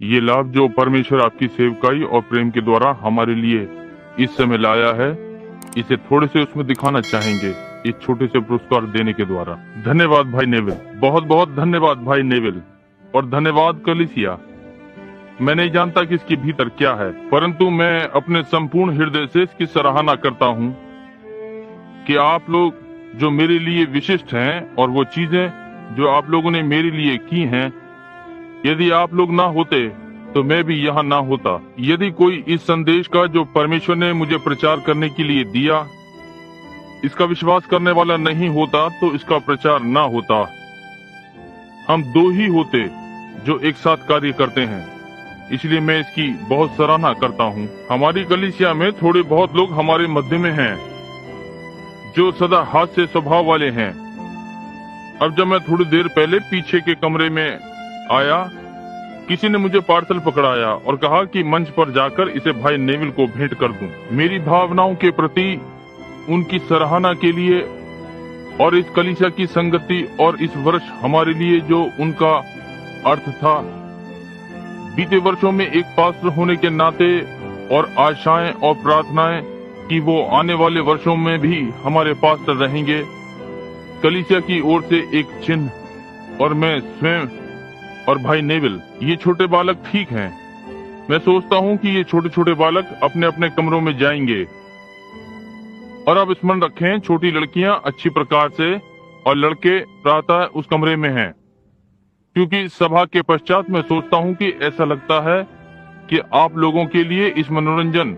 ये लाभ जो परमेश्वर आपकी सेवकाई और प्रेम के द्वारा हमारे लिए इस समय लाया है, इसे थोड़े से उसमें दिखाना चाहेंगे इस छोटे से पुरस्कार देने के द्वारा। धन्यवाद भाई नेविल, बहुत बहुत धन्यवाद भाई नेविल, और धन्यवाद कलीसिया। मैं नहीं जानता कि इसके भीतर क्या है, परंतु मैं अपने संपूर्ण हृदय से इसकी सराहना करता हूँ कि आप लोग जो मेरे लिए विशिष्ट हैं और वो चीजें जो आप लोगों ने मेरे लिए की हैं, यदि आप लोग ना होते तो मैं भी यहाँ ना होता। यदि कोई इस संदेश का जो परमेश्वर ने मुझे प्रचार करने के लिए दिया, इसका विश्वास करने वाला नहीं होता तो इसका प्रचार ना होता। हम दो ही होते जो एक साथ कार्य करते हैं, इसलिए मैं इसकी बहुत सराहना करता हूँ। हमारी कलीसिया में थोड़े बहुत लोग हमारे मध्य में हैं जो सदा हास्य स्वभाव वाले हैं। अब जब मैं थोड़ी देर पहले पीछे के कमरे में आया, किसी ने मुझे पार्सल पकड़ाया और कहा कि मंच पर जाकर इसे भाई नेविल को भेंट कर दूं। मेरी भावनाओं के प्रति उनकी सराहना के लिए और इस कलीसिया की संगति और इस वर्ष हमारे लिए जो उनका अर्थ था, बीते वर्षों में एक पास्टर होने के नाते और आशाएं और प्रार्थनाएं कि वो आने वाले वर्षों में भी हमारे पास्टर रहेंगे, कलीसिया की ओर से एक चिन्ह। और मैं स्वयं और भाई नेविल, ये छोटे बालक ठीक हैं। मैं सोचता हूँ कि ये छोटे छोटे बालक अपने अपने कमरों में जाएंगे। और अब स्मरण रखें, छोटी लड़कियां अच्छी प्रकार से और लड़के प्रातः उस कमरे में हैं, क्योंकि सभा के पश्चात मैं सोचता हूँ कि ऐसा लगता है कि आप लोगों के लिए इस मनोरंजन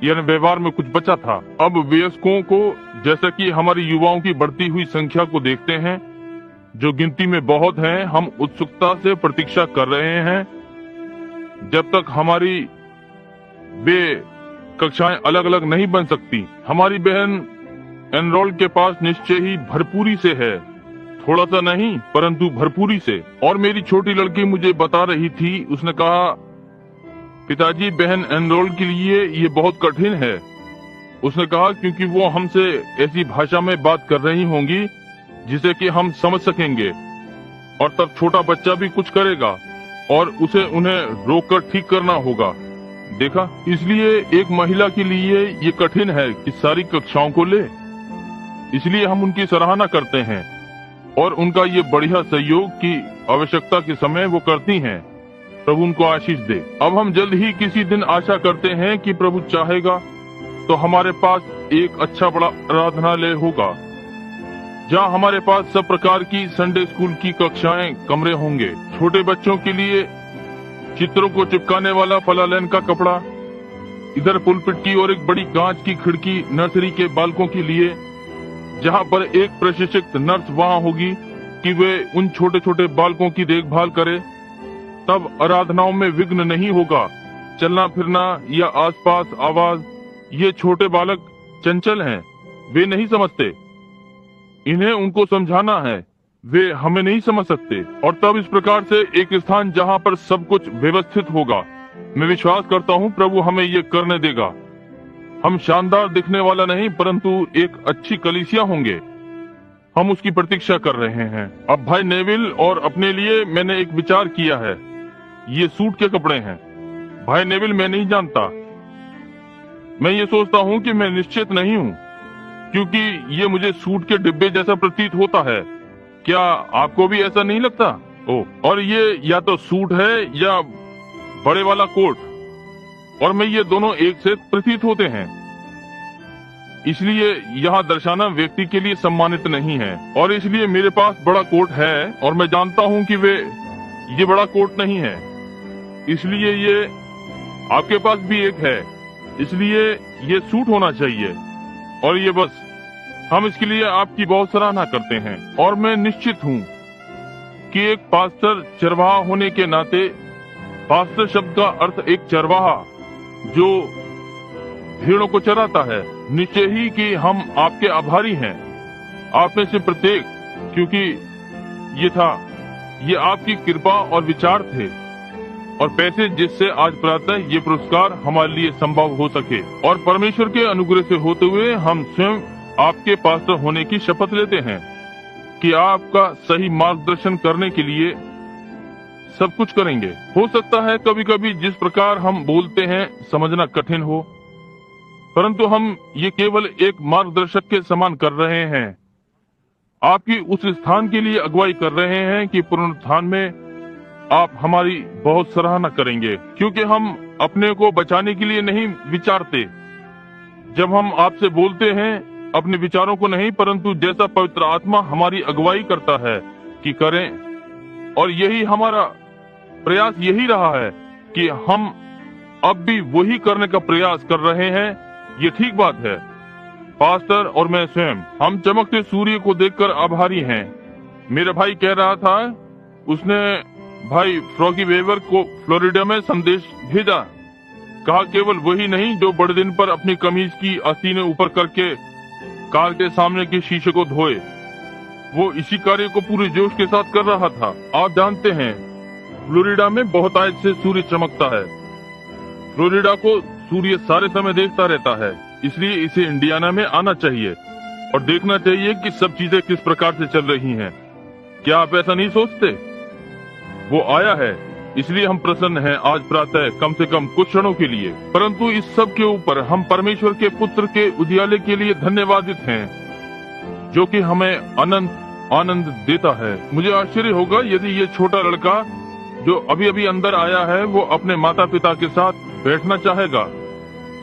यानी व्यवहार में कुछ बचा था। अब वयस्कों को, जैसा कि हमारी युवाओं की बढ़ती हुई संख्या को देखते हैं, जो गिनती में बहुत हैं, हम उत्सुकता से प्रतीक्षा कर रहे हैं जब तक हमारी वे कक्षाएं अलग अलग नहीं बन सकती। हमारी बहन एनरोल के पास निश्चय ही भरपूरी से है, थोड़ा सा नहीं परंतु भरपूरी से। और मेरी छोटी लड़की मुझे बता रही थी, उसने कहा, पिताजी बहन एनरोल के लिए ये बहुत कठिन है। उसने कहा क्योंकि वो हमसे ऐसी भाषा में बात कर रही होंगी जिसे कि हम समझ सकेंगे, और तब छोटा बच्चा भी कुछ करेगा और उसे उन्हें रोककर ठीक करना होगा। देखा, इसलिए एक महिला के लिए ये कठिन है कि सारी कक्षाओं को ले। इसलिए हम उनकी सराहना करते हैं और उनका ये बढ़िया सहयोग की आवश्यकता के समय वो करती हैं। प्रभु उनको आशीष दे। अब हम जल्द ही किसी दिन आशा करते हैं कि प्रभु चाहेगा तो हमारे पास एक अच्छा बड़ा आराधनालय होगा, जहाँ हमारे पास सब प्रकार की संडे स्कूल की कक्षाएं, कमरे होंगे। छोटे बच्चों के लिए चित्रों को चिपकाने वाला फलालेन का कपड़ा, इधर पुलपिट की और एक बड़ी कांच की खिड़की नर्सरी के बालकों के लिए, जहाँ पर एक प्रशिक्षित नर्स वहाँ होगी कि वे उन छोटे छोटे बालकों की देखभाल करे। तब आराधनाओं में विघ्न नहीं होगा। चलना फिरना या आसपास आवाज, ये छोटे बालक चंचल हैं, वे नहीं समझते। इन्हें उनको समझाना है, वे हमें नहीं समझ सकते। और तब इस प्रकार से एक स्थान जहाँ पर सब कुछ व्यवस्थित होगा। मैं विश्वास करता हूँ प्रभु हमें ये करने देगा। हम शानदार दिखने वाला नहीं परंतु एक अच्छी कलीसिया होंगे। हम उसकी प्रतीक्षा कर रहे हैं। अब भाई नेविल और अपने लिए मैंने एक विचार किया है। ये सूट के कपड़े हैं। भाई नेविल, मैं नहीं जानता। मैं ये सोचता हूँ कि मैं निश्चित नहीं हूँ, क्योंकि ये मुझे सूट के डिब्बे जैसा प्रतीत होता है। क्या आपको भी ऐसा नहीं लगता? ओह, और ये या तो सूट है या बड़े वाला कोट, और मैं ये दोनों एक से प्रतीत होते हैं। इसलिए यहाँ दर्शाना व्यक्ति के लिए सम्मानित नहीं है, और इसलिए मेरे पास बड़ा कोट है और मैं जानता हूँ कि ये बड़ा कोट नहीं है, इसलिए ये आपके पास भी एक है, इसलिए ये सूट होना चाहिए। और ये बस, हम इसके लिए आपकी बहुत सराहना करते हैं। और मैं निश्चित हूँ कि एक पास्टर चरवाहा होने के नाते, पास्टर शब्द का अर्थ एक चरवाहा जो भेड़ों को चराता है, निश्चय ही कि हम आपके आभारी हैं, आप में से प्रत्येक, क्योंकि ये आपकी कृपा और विचार थे और पैसे जिससे आज प्रातः ये पुरस्कार हमारे लिए संभव हो सके। और परमेश्वर के अनुग्रह से होते हुए हम स्वयं आपके पास्टर होने की शपथ लेते हैं कि आपका सही मार्गदर्शन करने के लिए सब कुछ करेंगे। हो सकता है कभी कभी जिस प्रकार हम बोलते हैं समझना कठिन हो, परंतु हम ये केवल एक मार्गदर्शक के समान कर रहे हैं। आपकी उस स्थान के लिए अगुवाई कर रहे हैं कि पुनरुत्थान में आप हमारी बहुत सराहना करेंगे, क्योंकि हम अपने को बचाने के लिए नहीं विचारते। जब हम आपसे बोलते हैं अपने विचारों को नहीं, परंतु जैसा पवित्र आत्मा हमारी अगुवाई करता है कि करें। और यही हमारा प्रयास यही रहा है कि हम अब भी वही करने का प्रयास कर रहे हैं। ये ठीक बात है। पास्टर और मैं स्वयं हम चमकते सूर्य को देखकर आभारी हैं। मेरा भाई कह रहा था, उसने भाई फ्रॉगी वेवर को फ्लोरिडा में संदेश भेजा। कहा केवल वही नहीं जो बड़े दिन पर अपनी कमीज की आस्तीनें ऊपर करके कार के सामने के शीशे को धोए, वो इसी कार्य को पूरे जोश के साथ कर रहा था। आप जानते हैं फ्लोरिडा में बहुत आज से सूर्य चमकता है। फ्लोरिडा को सूर्य सारे समय देखता रहता है, इसलिए इसे इंडियाना में आना चाहिए और देखना चाहिए कि सब चीजें किस प्रकार से चल रही हैं। क्या आप ऐसा नहीं सोचते? वो आया है, इसलिए हम प्रसन्न हैं आज प्रातः कम से कम कुछ क्षणों के लिए। परंतु इस सब के ऊपर हम परमेश्वर के पुत्र के उजियाले के लिए धन्यवादित हैं, जो कि हमें अनंत आनंद देता है। मुझे आश्चर्य होगा यदि ये छोटा लड़का जो अभी अभी अंदर आया है वो अपने माता पिता के साथ बैठना चाहेगा,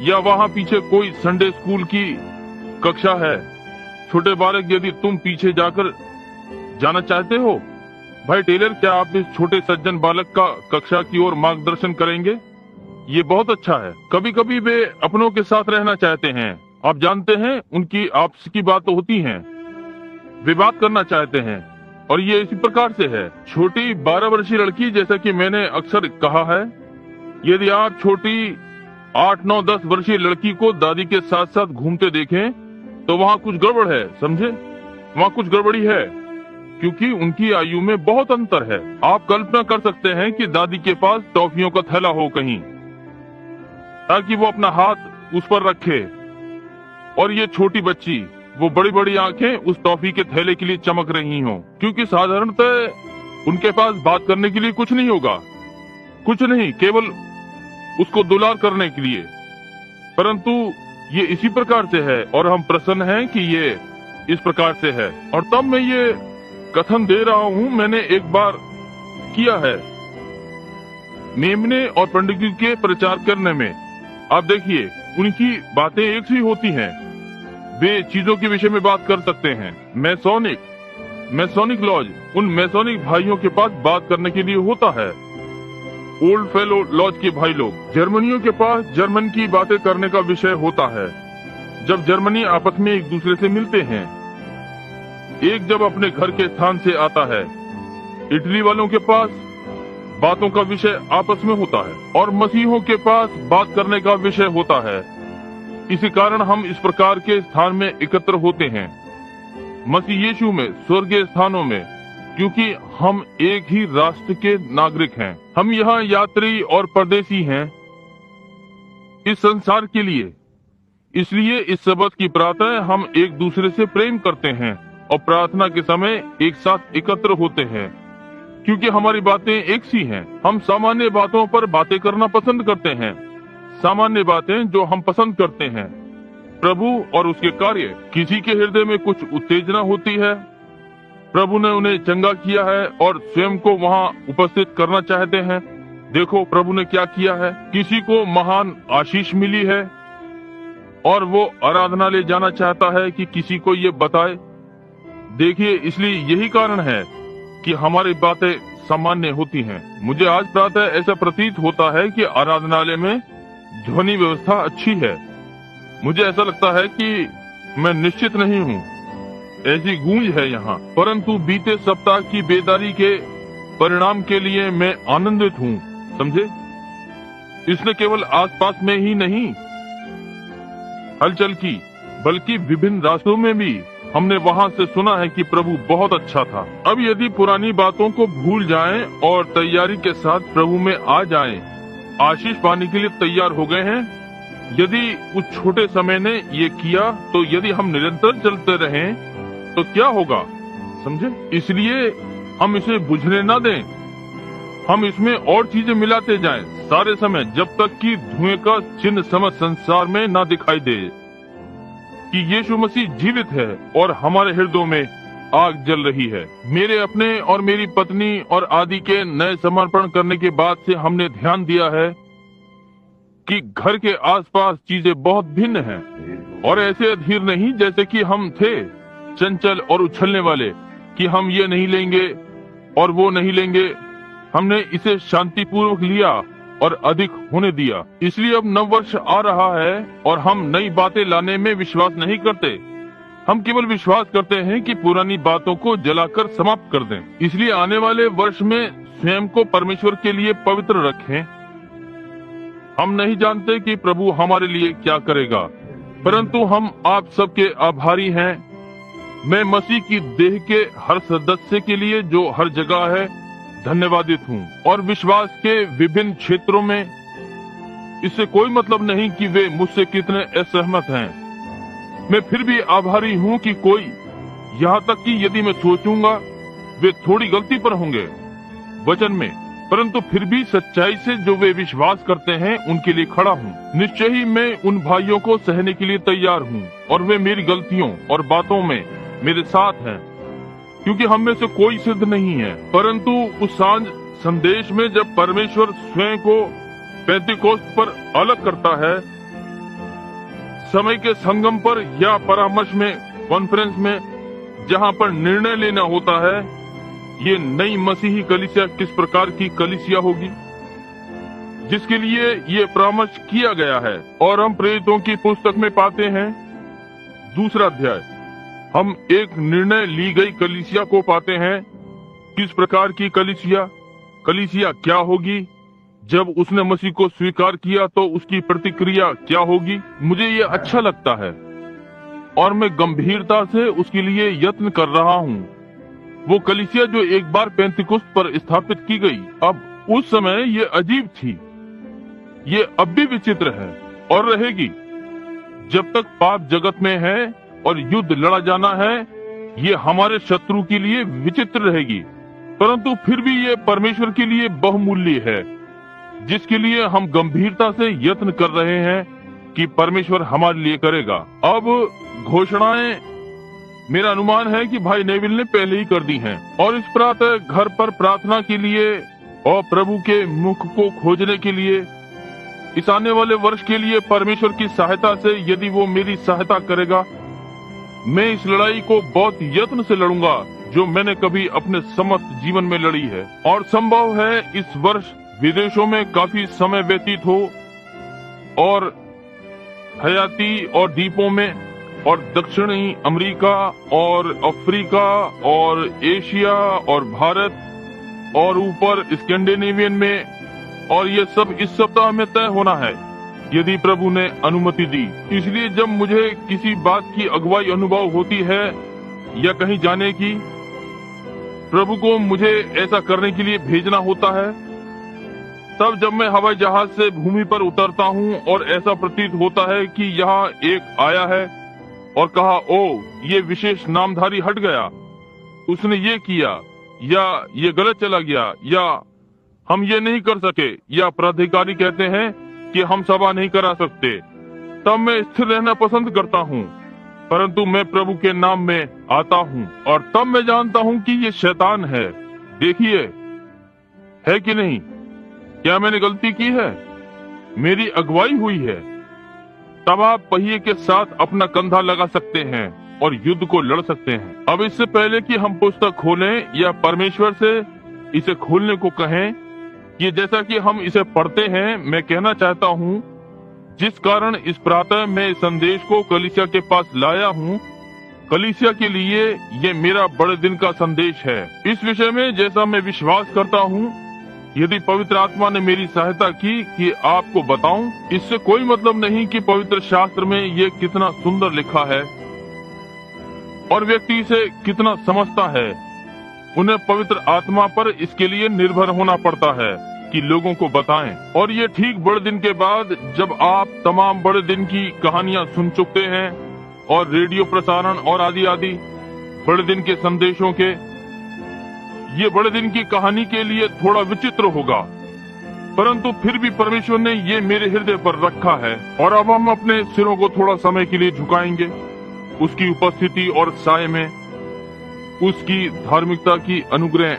या वहाँ पीछे कोई संडे स्कूल की कक्षा है। छोटे बालक, यदि तुम पीछे जाकर जाना चाहते हो, भाई टेलर, क्या आप इस छोटे सज्जन बालक का कक्षा की ओर मार्गदर्शन करेंगे? ये बहुत अच्छा है। कभी कभी वे अपनों के साथ रहना चाहते हैं। आप जानते हैं उनकी आपस की बात तो होती है, वे बात करना चाहते हैं, और ये इसी प्रकार से है। छोटी 12 वर्षीय लड़की, जैसा कि मैंने अक्सर कहा है, यदि आप छोटी 8, 9, 10 वर्षीय लड़की को दादी के साथ साथ घूमते देखें तो वहाँ कुछ गड़बड़ है, समझे? वहाँ कुछ गड़बड़ी है, क्योंकि उनकी आयु में बहुत अंतर है। आप कल्पना कर सकते हैं कि दादी के पास टॉफियों का थैला हो कहीं, ताकि वो अपना हाथ उस पर रखे, और ये छोटी बच्ची, वो बड़ी बड़ी आंखें उस टॉफी के थैले के लिए चमक रही हों, क्योंकि साधारणतः उनके पास बात करने के लिए कुछ नहीं होगा, कुछ नहीं, केवल उसको दुलार करने के लिए। परंतु ये इसी प्रकार से है, और हम प्रसन्न हैं कि ये इस प्रकार से है। और तब मैं ये कथन दे रहा हूँ, मैंने एक बार किया है मेमने और पंडित के प्रचार करने में। आप देखिए, उनकी बातें एक सी होती हैं, वे चीजों के विषय में बात कर सकते हैं। मैसोनिक लॉज उन मैसोनिक भाइयों के पास बात करने के लिए होता है। ओल्ड फेलो लॉज के भाई लोग, जर्मनियों के पास जर्मन की बातें करने का विषय होता है। जब जर्मनी आपस में एक दूसरे से मिलते हैं, एक जब अपने घर के स्थान से आता है, इटली वालों के पास बातों का विषय आपस में होता है, और मसीहों के पास बात करने का विषय होता है। इसी कारण हम इस प्रकार के स्थान में एकत्र होते हैं, मसीह यीशु में, स्वर्गीय स्थानों में, क्योंकि हम एक ही राष्ट्र के नागरिक हैं। हम यहाँ यात्री और परदेसी हैं इस संसार के लिए। इसलिए इस सबत की प्रातः हम एक दूसरे से प्रेम करते हैं और प्रार्थना के समय एक साथ एकत्र होते हैं, क्योंकि हमारी बातें एक सी हैं। हम सामान्य बातों पर बातें करना पसंद करते हैं, सामान्य बातें जो हम पसंद करते हैं, प्रभु और उसके कार्य। किसी के हृदय में कुछ उत्तेजना होती है, प्रभु ने उन्हें चंगा किया है और स्वयं को वहाँ उपस्थित करना चाहते हैं। देखो प्रभु ने क्या किया है। किसी को महान आशीष मिली है और वो आराधनालय जाना चाहता है कि किसी को ये बताए। देखिए, इसलिए यही कारण है कि हमारी बातें सामान्य होती हैं। मुझे आज प्रातः ऐसा प्रतीत होता है कि आराधनालय में ध्वनि व्यवस्था अच्छी है। मुझे ऐसा लगता है कि मैं निश्चित नहीं हूँ, ऐसी गूंज है यहाँ। परंतु बीते सप्ताह की बेदारी के परिणाम के लिए मैं आनंदित हूँ, समझे? इसने केवल आसपास में ही नहीं हलचल की, बल्कि विभिन्न रास्तों में भी हमने वहाँ से सुना है कि प्रभु बहुत अच्छा था। अब यदि पुरानी बातों को भूल जाएं और तैयारी के साथ प्रभु में आ जाएं, आशीष पाने के लिए तैयार हो गए हैं। यदि उस छोटे समय ने ये किया, तो यदि हम निरंतर चलते रहें तो क्या होगा, समझे? इसलिए हम इसे बुझने ना दें। हम इसमें और चीजें मिलाते जाएं सारे समय, जब तक कि धुएं का चिन्ह समझ संसार में ना दिखाई दे कि यीशु मसीह जीवित है और हमारे हृदयों में आग जल रही है। मेरे अपने और मेरी पत्नी और आदि के नए समर्पण करने के बाद से हमने ध्यान दिया है कि घर के आसपास चीजें बहुत भिन्न हैं और ऐसे अधीर नहीं जैसे कि हम थे, चंचल और उछलने वाले कि हम ये नहीं लेंगे और वो नहीं लेंगे। हमने इसे शांतिपूर्वक लिया और अधिक होने दिया। इसलिए अब नव वर्ष आ रहा है और हम नई बातें लाने में विश्वास नहीं करते। हम केवल विश्वास करते हैं कि पुरानी बातों को जलाकर समाप्त कर दें। इसलिए आने वाले वर्ष में स्वयं को परमेश्वर के लिए पवित्र रखें। हम नहीं जानते कि प्रभु हमारे लिए क्या करेगा, परंतु हम आप सबके आभारी हैं। मैं मसीह की देह के हर सदस्य के लिए जो हर जगह है धन्यवादित हूँ और विश्वास के विभिन्न क्षेत्रों में। इससे कोई मतलब नहीं कि वे मुझसे कितने असहमत हैं। मैं फिर भी आभारी हूँ कि कोई, यहाँ तक कि यदि मैं सोचूंगा वे थोड़ी गलती पर होंगे वचन में, परंतु फिर भी सच्चाई से जो वे विश्वास करते हैं उनके लिए खड़ा हूँ। निश्चय ही मैं उन भाइयों को सहने के लिए तैयार हूँ और वे मेरी गलतियों और बातों में मेरे साथ हैं, क्योंकि हम में से कोई सिद्ध नहीं है। परंतु उस सांझ संदेश में जब परमेश्वर स्वयं को पेंतीकोस्त पर अलग करता है, समय के संगम पर या परामर्श में, कॉन्फ्रेंस में, जहां पर निर्णय लेना होता है ये नई मसीही कलीसिया किस प्रकार की कलीसिया होगी जिसके लिए ये परामर्श किया गया है। और हम प्रेरितों की पुस्तक में पाते हैं 2 अध्याय, हम एक निर्णय ली गई कलीसिया को पाते हैं। किस प्रकार की कलीसिया? कलीसिया क्या होगी? जब उसने मसीह को स्वीकार किया तो उसकी प्रतिक्रिया क्या होगी? मुझे ये अच्छा लगता है और मैं गंभीरता से उसके लिए यत्न कर रहा हूँ। वो कलीसिया जो एक बार पेंतीकोस्त पर स्थापित की गई, अब उस समय ये अजीब थी, ये अब भी विचित्र है और रहेगी जब तक पाप जगत में है और युद्ध लड़ा जाना है। ये हमारे शत्रु के लिए विचित्र रहेगी, परंतु फिर भी ये परमेश्वर के लिए बहुमूल्य है, जिसके लिए हम गंभीरता से यत्न कर रहे हैं कि परमेश्वर हमारे लिए करेगा। अब घोषणाएं मेरा अनुमान है कि भाई नेविल ने पहले ही कर दी हैं और इस प्रातः घर पर प्रार्थना के लिए और प्रभु के मुख को खोजने के लिए, इस आने वाले वर्ष के लिए परमेश्वर की सहायता से, यदि वो मेरी सहायता करेगा, मैं इस लड़ाई को बहुत यत्न से लड़ूंगा जो मैंने कभी अपने समस्त जीवन में लड़ी है। और संभव है इस वर्ष विदेशों में काफी समय व्यतीत हो और हयाती और द्वीपों में और दक्षिणी अमेरिका और अफ्रीका और एशिया और भारत और ऊपर स्कैंडिनेवियन में, और ये सब इस सप्ताह में तय होना है यदि प्रभु ने अनुमति दी। इसलिए जब मुझे किसी बात की अगुवाई अनुभव होती है या कहीं जाने की, प्रभु को मुझे ऐसा करने के लिए भेजना होता है, तब जब मैं हवाई जहाज से भूमि पर उतरता हूँ और ऐसा प्रतीत होता है कि यहाँ एक आया है और कहा, ओ ये विशेष नामधारी हट गया, उसने ये किया या ये गलत चला गया या हम ये नहीं कर सके, या प्राधिकारी कहते हैं कि हम सभा नहीं करा सकते, तब मैं स्थिर रहना पसंद करता हूँ। परंतु मैं प्रभु के नाम में आता हूँ और तब मैं जानता हूँ कि ये शैतान है। देखिए, है कि नहीं? क्या मैंने गलती की है? मेरी अगुवाई हुई है। तब आप पहिए के साथ अपना कंधा लगा सकते हैं और युद्ध को लड़ सकते हैं। अब इससे पहले कि हम पुस्तक खोलें या परमेश्वर से इसे खोलने को कहें, ये जैसा कि हम इसे पढ़ते हैं, मैं कहना चाहता हूँ जिस कारण इस प्रातः मैं संदेश को कलीसिया के पास लाया हूँ, कलीसिया के लिए ये मेरा बड़े दिन का संदेश है। इस विषय में जैसा मैं विश्वास करता हूँ, यदि पवित्र आत्मा ने मेरी सहायता की कि आपको बताऊं, इससे कोई मतलब नहीं कि पवित्र शास्त्र में ये कितना सुंदर लिखा है और व्यक्ति इसे कितना समझता है। उन्हें पवित्र आत्मा पर इसके लिए निर्भर होना पड़ता है कि लोगों को बताएं। और ये ठीक बड़े दिन के बाद, जब आप तमाम बड़े दिन की कहानियां सुन चुके हैं और रेडियो प्रसारण और आदि आदि बड़े दिन के संदेशों के, ये बड़े दिन की कहानी के लिए थोड़ा विचित्र होगा, परंतु फिर भी परमेश्वर ने ये मेरे हृदय पर रखा है। और अब हम अपने सिरों को थोड़ा समय के लिए झुकाएंगे उसकी उपस्थिति और साय में, उसकी धार्मिकता की अनुग्रह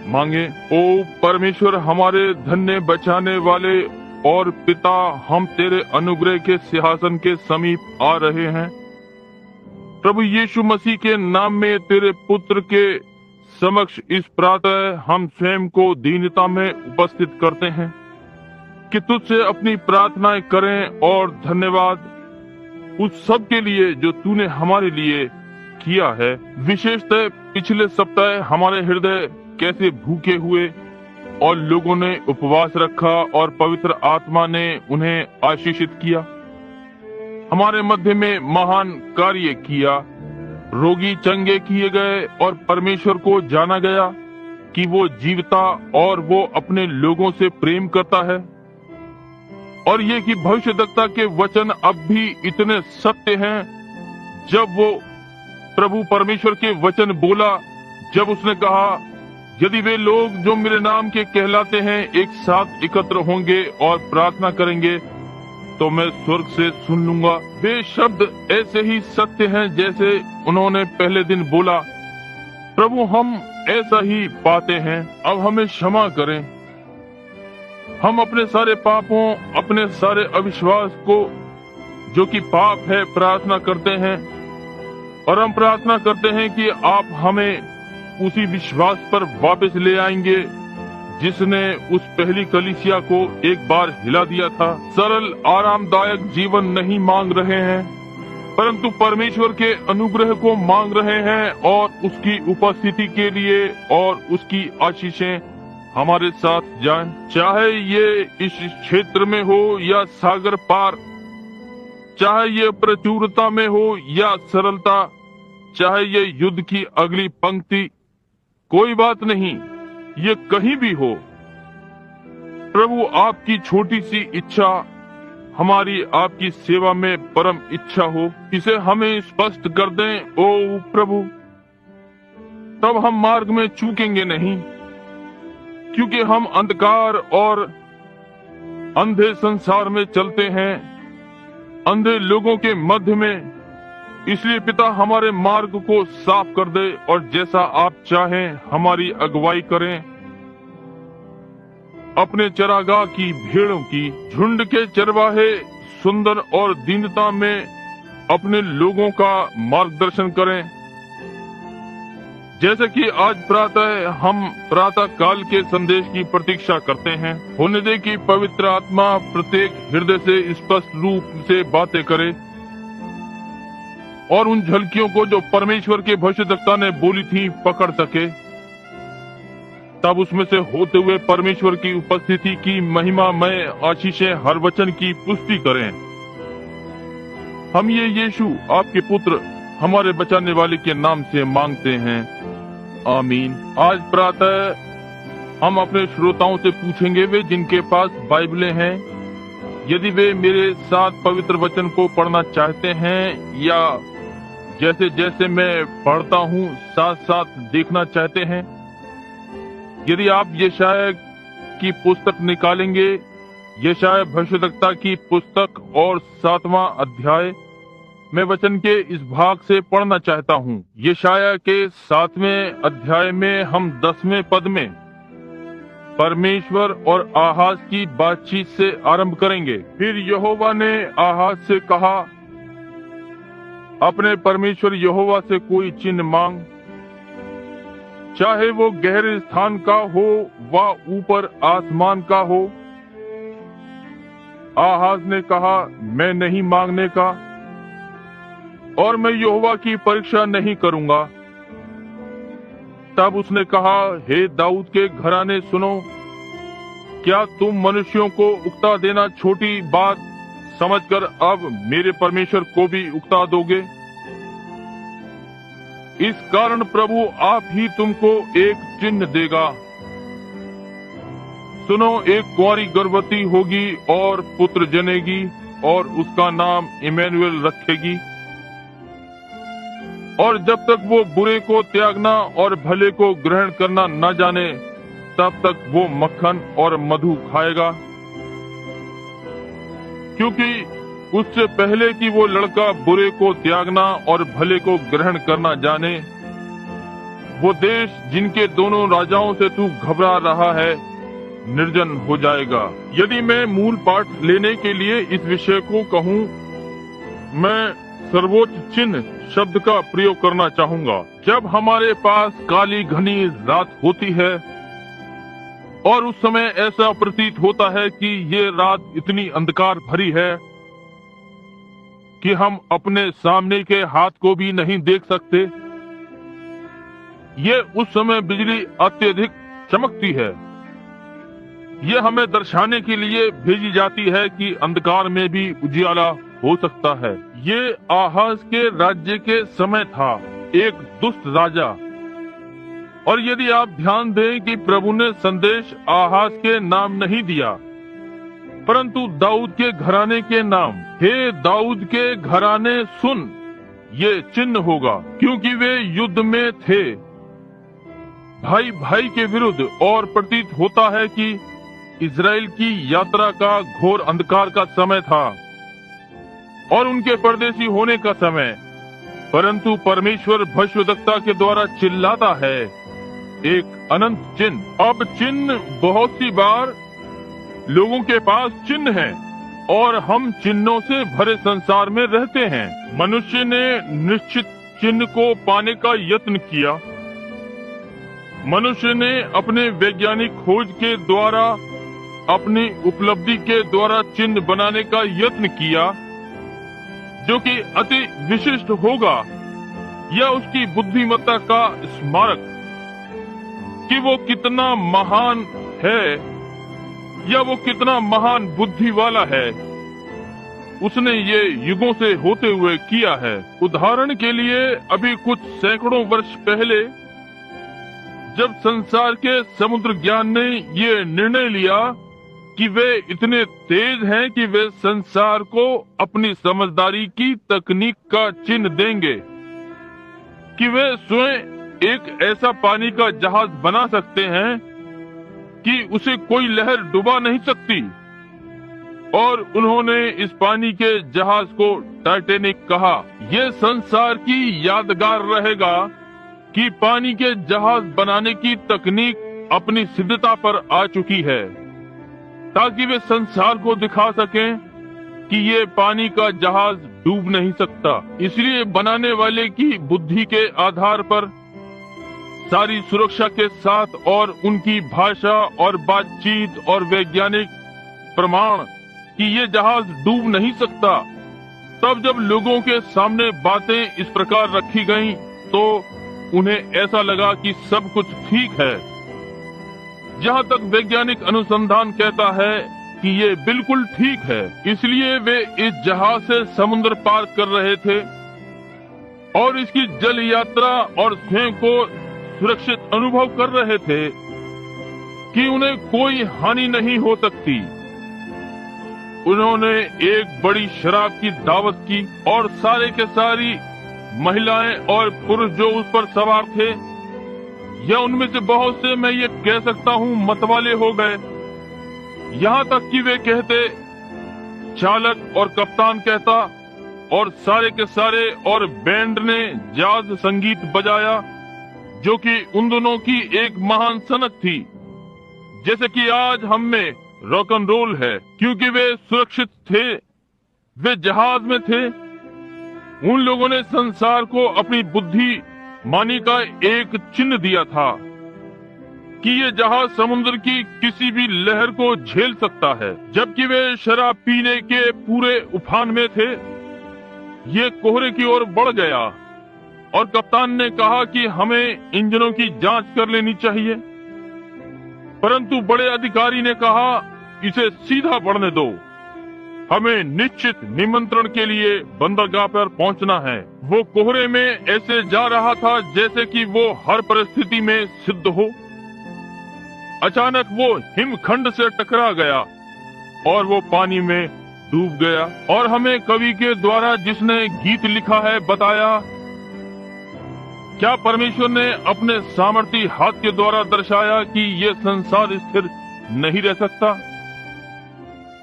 मांगे। ओ परमेश्वर, हमारे धन्य बचाने वाले और पिता, हम तेरे अनुग्रह के सिंहासन के समीप आ रहे हैं। प्रभु यीशु मसीह के नाम में तेरे पुत्र के समक्ष इस प्रातः हम स्वयं को दीनता में उपस्थित करते हैं कि तुझसे अपनी प्रार्थनाएं करें। और धन्यवाद उस सब के लिए जो तूने हमारे लिए किया है। विशेषतः पिछले सप्ताह हमारे हृदय कैसे भूखे हुए और लोगों ने उपवास रखा और पवित्र आत्मा ने उन्हें आशीषित किया, हमारे मध्य में महान कार्य किया, रोगी चंगे किए गए और परमेश्वर को जाना गया कि वो जीवता और वो अपने लोगों से प्रेम करता है। और ये कि भविष्यद्वक्ता के वचन अब भी इतने सत्य हैं। जब वो प्रभु परमेश्वर के वचन बोला, जब उसने कहा, यदि वे लोग जो मेरे नाम के कहलाते हैं एक साथ एकत्र होंगे और प्रार्थना करेंगे तो मैं स्वर्ग से सुन लूंगा। वे शब्द ऐसे ही सत्य हैं जैसे उन्होंने पहले दिन बोला। प्रभु, हम ऐसा ही पाते हैं। अब हमें क्षमा करें। हम अपने सारे पापों, अपने सारे अविश्वास को, जो कि पाप है, प्रार्थना करते हैं। और हम प्रार्थना करते हैं कि आप हमें उसी विश्वास पर वापस ले आएंगे जिसने उस पहली कलीसिया को एक बार हिला दिया था। सरल आरामदायक जीवन नहीं मांग रहे हैं, परंतु परमेश्वर के अनुग्रह को मांग रहे हैं और उसकी उपस्थिति के लिए और उसकी आशीषें हमारे साथ जाएं। चाहे ये इस क्षेत्र में हो या सागर पार, चाहे ये प्रचुरता में हो या सरलता, चाहे ये युद्ध की अगली पंक्ति, कोई बात नहीं, ये कहीं भी हो। प्रभु, आपकी छोटी सी इच्छा हमारी आपकी सेवा में परम इच्छा हो, इसे हमें स्पष्ट कर दें ओ प्रभु। तब हम मार्ग में चूकेंगे नहीं, क्योंकि हम अंधकार और अंधे संसार में चलते हैं, अंधे लोगों के मध्य में। इसलिए पिता, हमारे मार्ग को साफ कर दे और जैसा आप चाहें हमारी अगुवाई करें। अपने चरागाह की भेड़ों की झुंड के चरवाहे सुंदर और दीनता में अपने लोगों का मार्गदर्शन करें। जैसे कि आज प्रातः हम प्रातः काल के संदेश की प्रतीक्षा करते हैं, होने दे कि पवित्र आत्मा प्रत्येक हृदय से स्पष्ट रूप से बातें करे और उन झलकियों को जो परमेश्वर के भविष्यद्वक्ता ने बोली थी पकड़ सके। तब उसमें से होते हुए परमेश्वर की उपस्थिति की महिमामय आशीषें हर वचन की पुष्टि करें। हम ये यीशु आपके पुत्र हमारे बचाने वाले के नाम से मांगते हैं, आमीन। आज प्रातः हम अपने श्रोताओं से पूछेंगे, वे जिनके पास बाइबलें हैं, यदि वे मेरे साथ पवित्र वचन को पढ़ना चाहते हैं या जैसे जैसे मैं पढ़ता हूँ साथ साथ देखना चाहते हैं। यदि आप यशायाह की पुस्तक निकालेंगे, यशायाह भविष्यद्वक्ता की पुस्तक और 7वां अध्याय, मैं वचन के इस भाग से पढ़ना चाहता हूँ। यशायाह के 7वें अध्याय में हम 10वें पद में परमेश्वर और आहाज की बातचीत से आरंभ करेंगे। फिर यहोवा ने आहाज से कहा, अपने परमेश्वर यहोवा से कोई चिन्ह मांग, चाहे वो गहरे स्थान का हो व ऊपर आसमान का हो। आहाज ने कहा, मैं नहीं मांगने का और मैं यहोवा की परीक्षा नहीं करूंगा। तब उसने कहा, हे दाऊद के घराने सुनो, क्या तुम मनुष्यों को उकता देना छोटी बात समझकर अब मेरे परमेश्वर को भी उकता दोगे? इस कारण प्रभु आप ही तुमको एक चिन्ह देगा। सुनो, एक कुंवारी गर्भवती होगी और पुत्र जनेगी और उसका नाम इमैनुएल रखेगी। और जब तक वो बुरे को त्यागना और भले को ग्रहण करना न जाने, तब तक वो मक्खन और मधु खाएगा, क्योंकि उससे पहले कि वो लड़का बुरे को त्यागना और भले को ग्रहण करना जाने, वो देश जिनके दोनों राजाओं से तू घबरा रहा है निर्जन हो जाएगा। यदि मैं मूल पाठ लेने के लिए इस विषय को कहूँ, मैं सर्वोच्च चिन्ह शब्द का प्रयोग करना चाहूँगा। जब हमारे पास काली घनी रात होती है और उस समय ऐसा प्रतीत होता है कि ये रात इतनी अंधकार भरी है कि हम अपने सामने के हाथ को भी नहीं देख सकते, ये उस समय बिजली अत्यधिक चमकती है। ये हमें दर्शाने के लिए भेजी जाती है कि अंधकार में भी उजियाला हो सकता है। ये आहाज के राज्य के समय था, एक दुष्ट राजा। और यदि आप ध्यान दें कि प्रभु ने संदेश आहाज के नाम नहीं दिया, परंतु दाऊद के घराने के नाम, हे दाऊद के घराने सुन, ये चिन्ह होगा, क्योंकि वे युद्ध में थे भाई भाई के विरुद्ध। और प्रतीत होता है कि इजराइल की यात्रा का घोर अंधकार का समय था और उनके परदेशी होने का समय, परंतु परमेश्वर भविष्यवक्ता के द्वारा चिल्लाता है, एक अनंत चिन्ह। अब चिन्ह बहुत सी बार लोगों के पास चिन्ह है और हम चिन्हों से भरे संसार में रहते हैं। मनुष्य ने निश्चित चिन्ह को पाने का यत्न किया। मनुष्य ने अपने वैज्ञानिक खोज के द्वारा, अपनी उपलब्धि के द्वारा चिन्ह बनाने का यत्न किया, जो कि अति विशिष्ट होगा, या उसकी बुद्धिमत्ता का स्मारक कि वो कितना महान है या वो कितना महान बुद्धि वाला है। उसने ये युगों से होते हुए किया है। उदाहरण के लिए, अभी कुछ सैकड़ों वर्ष पहले जब संसार के समुद्र ज्ञान ने ये निर्णय लिया कि वे इतने तेज हैं कि वे संसार को अपनी समझदारी की तकनीक का चिन्ह देंगे, कि वे स्वयं एक ऐसा पानी का जहाज बना सकते हैं कि उसे कोई लहर डुबा नहीं सकती। और उन्होंने इस पानी के जहाज को टाइटैनिक कहा। यह संसार की यादगार रहेगा कि पानी के जहाज बनाने की तकनीक अपनी सिद्धता पर आ चुकी है, ताकि वे संसार को दिखा सकें कि ये पानी का जहाज डूब नहीं सकता। इसलिए बनाने वाले की बुद्धि के आधार पर सारी सुरक्षा के साथ और उनकी भाषा और बातचीत और वैज्ञानिक प्रमाण कि ये जहाज डूब नहीं सकता, तब जब लोगों के सामने बातें इस प्रकार रखी गईं, तो उन्हें ऐसा लगा कि सब कुछ ठीक है। जहाँ तक वैज्ञानिक अनुसंधान कहता है कि ये बिल्कुल ठीक है। इसलिए वे इस जहाज से समुद्र पार कर रहे थे और इसकी जल यात्रा और स्वयं को सुरक्षित अनुभव कर रहे थे कि उन्हें कोई हानि नहीं हो सकती। उन्होंने एक बड़ी शराब की दावत की और सारे के सारी महिलाएं और पुरुष जो उस पर सवार थे, या उनमें से बहुत से, मैं ये कह सकता हूँ, मतवाले हो गए। यहाँ तक कि वे कहते, चालक और कप्तान कहता, और सारे के सारे, और बैंड ने जाज संगीत बजाया, जो कि उन दोनों की एक महान सनक थी, जैसे कि आज हम में रॉक एंड रोल है, क्योंकि वे सुरक्षित थे, वे जहाज में थे। उन लोगों ने संसार को अपनी बुद्धि मानी का एक चिन्ह दिया था कि ये जहाज समुद्र की किसी भी लहर को झेल सकता है। जबकि वे शराब पीने के पूरे उफान में थे, ये कोहरे की ओर बढ़ गया और कप्तान ने कहा कि हमें इंजनों की जांच कर लेनी चाहिए, परंतु बड़े अधिकारी ने कहा, इसे सीधा बढ़ने दो, हमें निश्चित निमंत्रण के लिए बंदरगाह पर पहुंचना है। वो कोहरे में ऐसे जा रहा था जैसे कि वो हर परिस्थिति में सिद्ध हो। अचानक वो हिमखंड से टकरा गया और वो पानी में डूब गया। और हमें कवि के द्वारा, जिसने गीत लिखा है, बताया क्या परमेश्वर ने अपने सामर्थी हाथ के द्वारा दर्शाया कि ये संसार स्थिर नहीं रह सकता?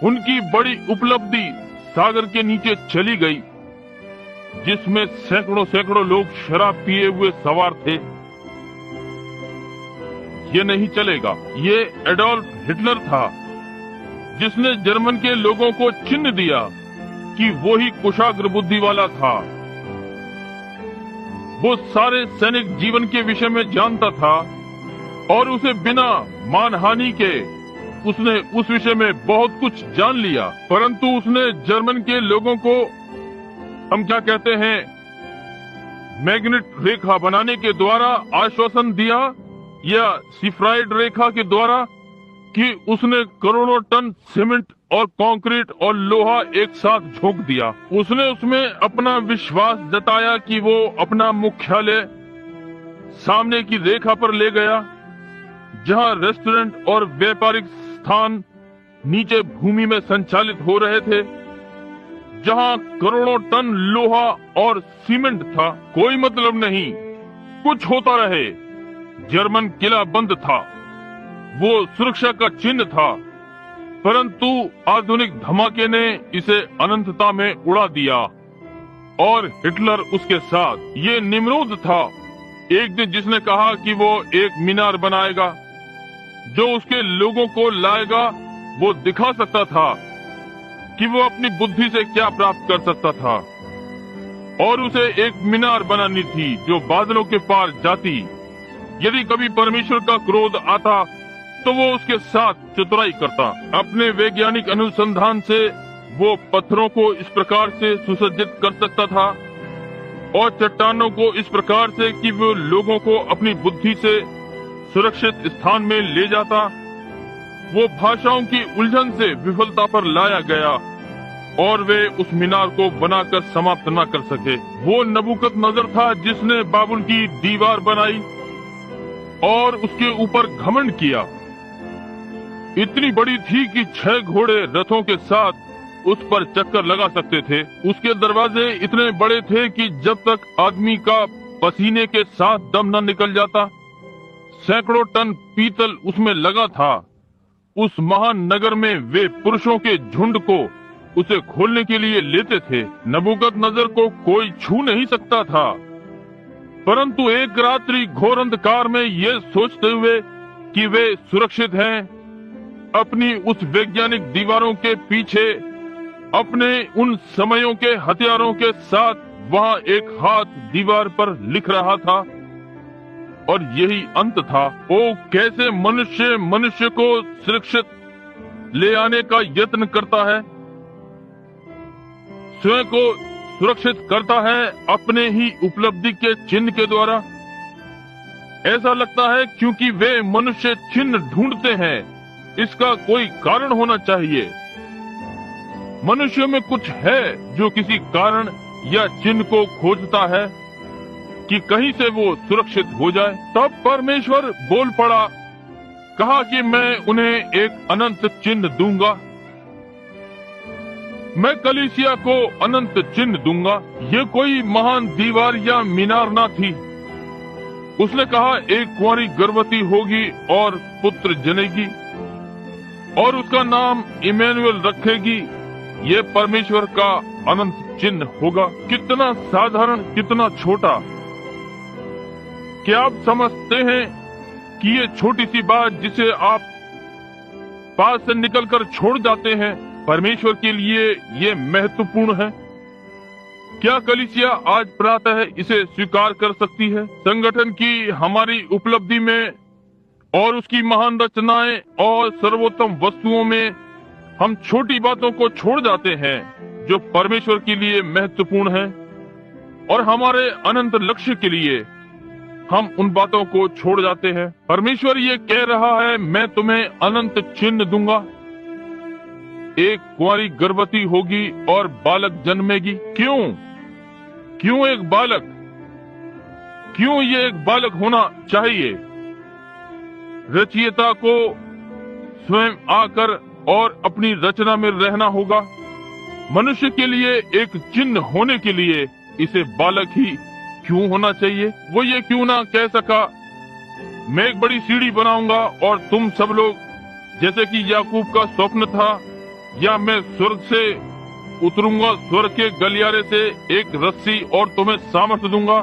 उनकी बड़ी उपलब्धि सागर के नीचे चली गई, जिसमें सैकड़ों सैकड़ों लोग शराब पिए हुए सवार थे। ये नहीं चलेगा। ये एडोल्फ हिटलर था जिसने जर्मन के लोगों को चिन्ह दिया कि वो ही कुशाग्र बुद्धि वाला था। वो सारे सैनिक जीवन के विषय में जानता था और उसे बिना मानहानि के उसने उस विषय में बहुत कुछ जान लिया। परंतु उसने जर्मन के लोगों को, हम क्या कहते हैं, मैग्नेट रेखा बनाने के द्वारा आश्वासन दिया, या सिफ्राइड रेखा के द्वारा, कि उसने करोड़ों टन सीमेंट और कंक्रीट और लोहा एक साथ झोंक दिया। उसने उसमें अपना विश्वास जताया कि वो अपना मुख्यालय सामने की रेखा पर ले गया, जहां रेस्टोरेंट और व्यापारिक स्थान नीचे भूमि में संचालित हो रहे थे, जहां करोड़ों टन लोहा और सीमेंट था। कोई मतलब नहीं, कुछ होता रहे। जर्मन किला बंद था, वो सुरक्षा का चिन्ह था, परंतु आधुनिक धमाके ने इसे अनंतता में उड़ा दिया और हिटलर उसके साथ। ये निमरूद था एक दिन, जिसने कहा कि वो एक मीनार बनाएगा जो उसके लोगों को लाएगा। वो दिखा सकता था कि वो अपनी बुद्धि से क्या प्राप्त कर सकता था, और उसे एक मीनार बनानी थी जो बादलों के पार जाती। यदि कभी परमेश्वर का क्रोध आता तो वो उसके साथ चतुराई करता। अपने वैज्ञानिक अनुसंधान से वो पत्थरों को इस प्रकार से सुसज्जित कर सकता था और चट्टानों को इस प्रकार से कि वो लोगों को अपनी बुद्धि से सुरक्षित स्थान में ले जाता। वो भाषाओं की उलझन से विफलता पर लाया गया और वे उस मीनार को बनाकर समाप्त न कर सके। वो नबूकदनेस्सर था जिसने बाबुल की दीवार बनाई और उसके ऊपर घमंड किया। इतनी बड़ी थी कि 6 घोड़े रथों के साथ उस पर चक्कर लगा सकते थे। उसके दरवाजे इतने बड़े थे कि जब तक आदमी का पसीने के साथ दम न निकल जाता। सैकड़ों टन पीतल उसमें लगा था। उस महान नगर में वे पुरुषों के झुंड को उसे खोलने के लिए लेते थे। नबूकदनेस्सर को कोई छू नहीं सकता था, परंतु एक रात्रि घोर अंधकार में ये सोचते हुए कि वे सुरक्षित हैं, अपनी उस वैज्ञानिक दीवारों के पीछे अपने उन समयों के हथियारों के साथ वहां एक हाथ दीवार पर लिख रहा था, और यही अंत था। ओ कैसे मनुष्य मनुष्य को सुरक्षित ले आने का यत्न करता है, स्वयं को सुरक्षित करता है अपने ही उपलब्धि के चिन्ह के द्वारा। ऐसा लगता है क्योंकि वे मनुष्य चिन्ह ढूंढते हैं, इसका कोई कारण होना चाहिए। मनुष्य में कुछ है जो किसी कारण या चिन्ह को खोजता है कि कहीं से वो सुरक्षित हो जाए। तब परमेश्वर बोल पड़ा, कहा कि मैं उन्हें एक अनंत चिन्ह दूंगा। मैं कलीसिया को अनंत चिन्ह दूंगा। ये कोई महान दीवार या मीनार ना थी। उसने कहा एक कुंवारी गर्भवती होगी और पुत्र जनेगी और उसका नाम इमैनुएल रखेगी। ये परमेश्वर का अनंत चिन्ह होगा। कितना साधारण, कितना छोटा। क्या आप समझते हैं कि ये छोटी सी बात जिसे आप पास से निकलकर छोड़ जाते हैं, परमेश्वर के लिए ये महत्वपूर्ण है? क्या कलीसिया आज प्रातः इसे स्वीकार कर सकती है? संगठन की हमारी उपलब्धि में और उसकी महान रचनाएं और सर्वोत्तम वस्तुओं में हम छोटी बातों को छोड़ जाते हैं जो परमेश्वर के लिए महत्वपूर्ण है, और हमारे अनंत लक्ष्य के लिए हम उन बातों को छोड़ जाते हैं। परमेश्वर ये कह रहा है, मैं तुम्हें अनंत चिन्ह दूंगा। एक कुंवारी गर्भवती होगी और बालक जन्मेगी। क्यों? क्यों एक बालक? क्यों ये एक बालक होना चाहिए? रचयिता को स्वयं आकर और अपनी रचना में रहना होगा। मनुष्य के लिए एक चिन्ह होने के लिए इसे बालक ही क्यों होना चाहिए? वो ये क्यों ना कह सका, मैं एक बड़ी सीढ़ी बनाऊंगा और तुम सब लोग, जैसे कि याकूब का स्वप्न था, या मैं स्वर्ग से उतरूंगा, स्वर्ग के गलियारे से एक रस्सी और तुम्हें सामर्थ्य दूंगा,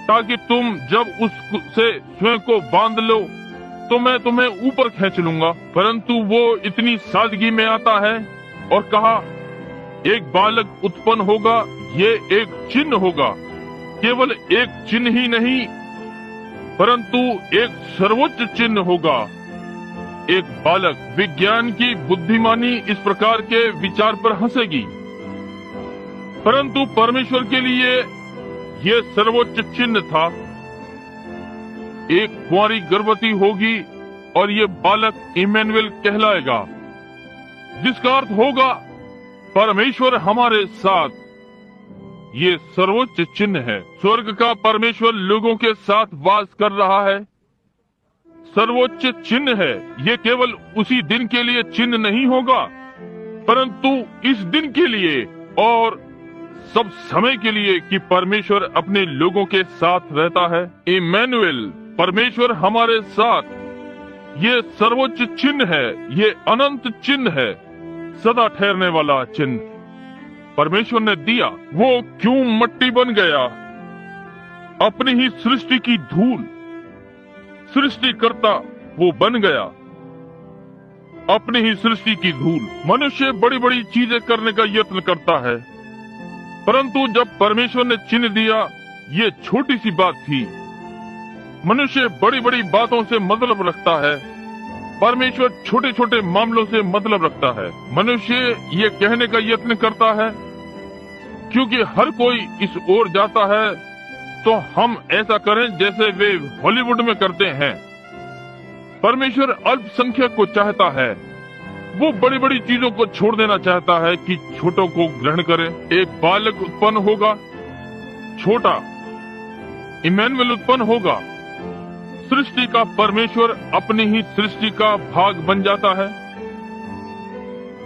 ताकि तुम जब उससे स्वयं को बांध लो तो मैं तुम्हें ऊपर खींच लूंगा। परंतु वो इतनी सादगी में आता है और कहा, एक बालक उत्पन्न होगा, ये एक चिन्ह होगा, केवल एक चिन्ह ही नहीं परंतु एक सर्वोच्च चिन्ह होगा, एक बालक। विज्ञान की बुद्धिमानी इस प्रकार के विचार पर हंसेगी, परंतु परमेश्वर के लिए ये सर्वोच्च चिन्ह था। एक कुंवारी गर्भवती होगी और ये बालक इमैनुएल कहलाएगा, जिसका अर्थ होगा परमेश्वर हमारे साथ। ये सर्वोच्च चिन्ह है। स्वर्ग का परमेश्वर लोगों के साथ वास कर रहा है। सर्वोच्च चिन्ह है। ये केवल उसी दिन के लिए चिन्ह नहीं होगा, परंतु इस दिन के लिए और सब समय के लिए कि परमेश्वर अपने लोगों के साथ रहता है। इमैनुएल, परमेश्वर हमारे साथ, ये सर्वोच्च चिन्ह है। ये अनंत चिन्ह है, सदा ठहरने वाला चिन्ह परमेश्वर ने दिया। वो क्यों मट्टी बन गया? अपनी ही सृष्टि की धूल, सृष्टिकर्ता वो बन गया, अपनी ही सृष्टि की धूल। मनुष्य बड़ी बड़ी चीजें करने का यत्न करता है, परंतु जब परमेश्वर ने चिन्ह दिया, ये छोटी सी बात थी। मनुष्य बड़ी बड़ी बातों से मतलब रखता है, परमेश्वर छोटे छोटे मामलों से मतलब रखता है। मनुष्य ये कहने का यत्न करता है, क्योंकि हर कोई इस ओर जाता है, तो हम ऐसा करें जैसे वे हॉलीवुड में करते हैं। परमेश्वर अल्पसंख्यक को चाहता है, वो बड़ी बड़ी चीजों को छोड़ देना चाहता है कि छोटों को ग्रहण करे। एक बालक उत्पन्न होगा, छोटा इमैनुएल उत्पन्न होगा। सृष्टि का परमेश्वर अपनी ही सृष्टि का भाग बन जाता है।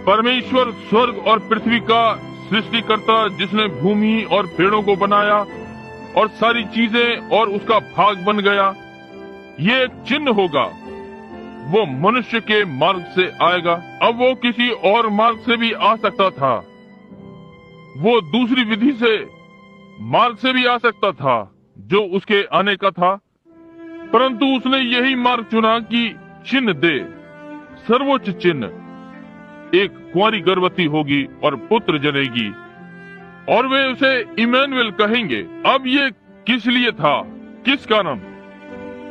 परमेश्वर स्वर्ग और पृथ्वी का सृष्टिकर्ता, जिसने भूमि और पेड़ों को बनाया और सारी चीजें और उसका भाग बन गया, ये एक चिन्ह होगा। वो मनुष्य के मार्ग से आएगा। अब वो किसी और मार्ग से भी आ सकता था, वो दूसरी विधि से मार्ग से भी आ सकता था जो उसके आने का था, परंतु उसने यही मार्ग चुना कि चिन्ह दे, सर्वोच्च चिन्ह। एक कुंवारी गर्भवती होगी और पुत्र जनेगी और वे उसे इमैनुएल कहेंगे। अब ये किस लिए था? किस कारण?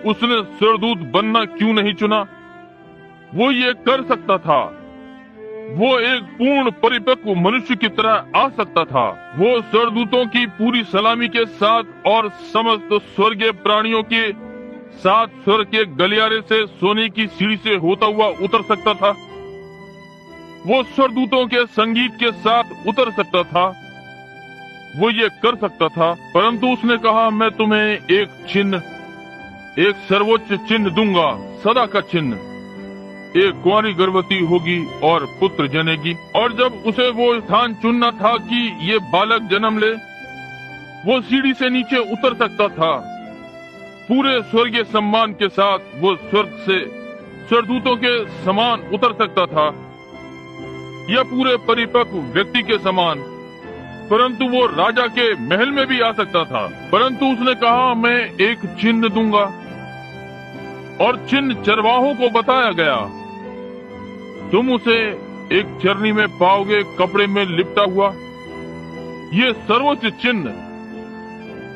उसने स्वर्गदूत बनना क्यों नहीं चुना? वो ये कर सकता था, वो एक पूर्ण परिपक्व मनुष्य की तरह आ सकता था। वो स्वर्गदूतों की पूरी सलामी के साथ और समस्त स्वर्गीय प्राणियों के साथ स्वर्ग के गलियारे से सोने की सीढ़ी से होता हुआ उतर सकता था। वो स्वर्गदूतों के संगीत के साथ उतर सकता था, वो ये कर सकता था, परंतु उसने कहा, मैं तुम्हें एक चिन्ह, एक सर्वोच्च चिन्ह दूंगा, सदा का चिन्ह। एक कुंवारी गर्भवती होगी और पुत्र जनेगी। और जब उसे वो स्थान चुनना था कि ये बालक जन्म ले, वो सीढ़ी से नीचे उतर सकता था। पूरे स्वर्गीय सम्मान के साथ वो स्वर्ग से स्वर्गदूतों के समान उतर सकता था, या पूरे परिपक्व व्यक्ति के समान, परंतु वो राजा के महल में भी आ सकता था। परंतु उसने कहा, मैं एक चिन्ह दूंगा, और चिन्ह चरवाहों को बताया गया। तुम उसे एक चरनी में पाओगे, कपड़े में लिपटा हुआ। ये सर्वोच्च चिन्ह,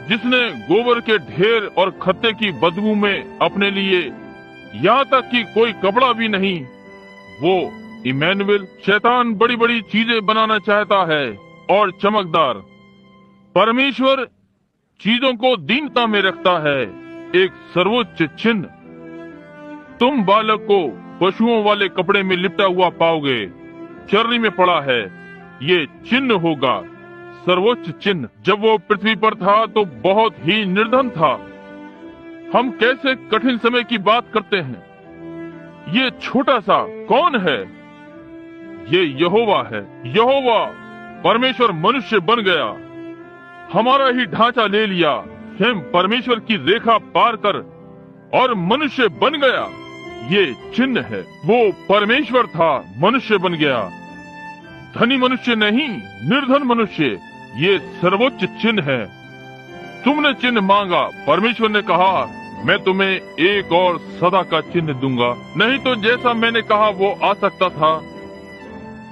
जिसने गोबर के ढेर और खत्ते की बदबू में अपने लिए, यहाँ तक कि कोई कपड़ा भी नहीं, वो इमैनुएल। शैतान बड़ी बड़ी चीजें बनाना चाहता है और चमकदार। परमेश्वर चीजों को दीनता में रखता है। एक सर्वोच्च चिन्ह। तुम बालक को पशुओं वाले कपड़े में लिपटा हुआ पाओगे, चरनी में पड़ा है। ये चिन्ह होगा, सर्वोच्च चिन्ह। जब वो पृथ्वी पर था तो बहुत ही निर्धन था। हम कैसे कठिन समय की बात करते हैं। ये छोटा सा कौन है? ये यहोवा है। यहोवा परमेश्वर मनुष्य बन गया, हमारा ही ढांचा ले लिया, स्वयं परमेश्वर की रेखा पार कर और मनुष्य बन गया, ये चिन्ह है। वो परमेश्वर था, मनुष्य बन गया। धनी मनुष्य नहीं, निर्धन मनुष्य, ये सर्वोच्च चिन्ह है। तुमने चिन्ह मांगा, परमेश्वर ने कहा मैं तुम्हें एक और सदा का चिन्ह दूंगा। नहीं तो जैसा मैंने कहा वो आ सकता था,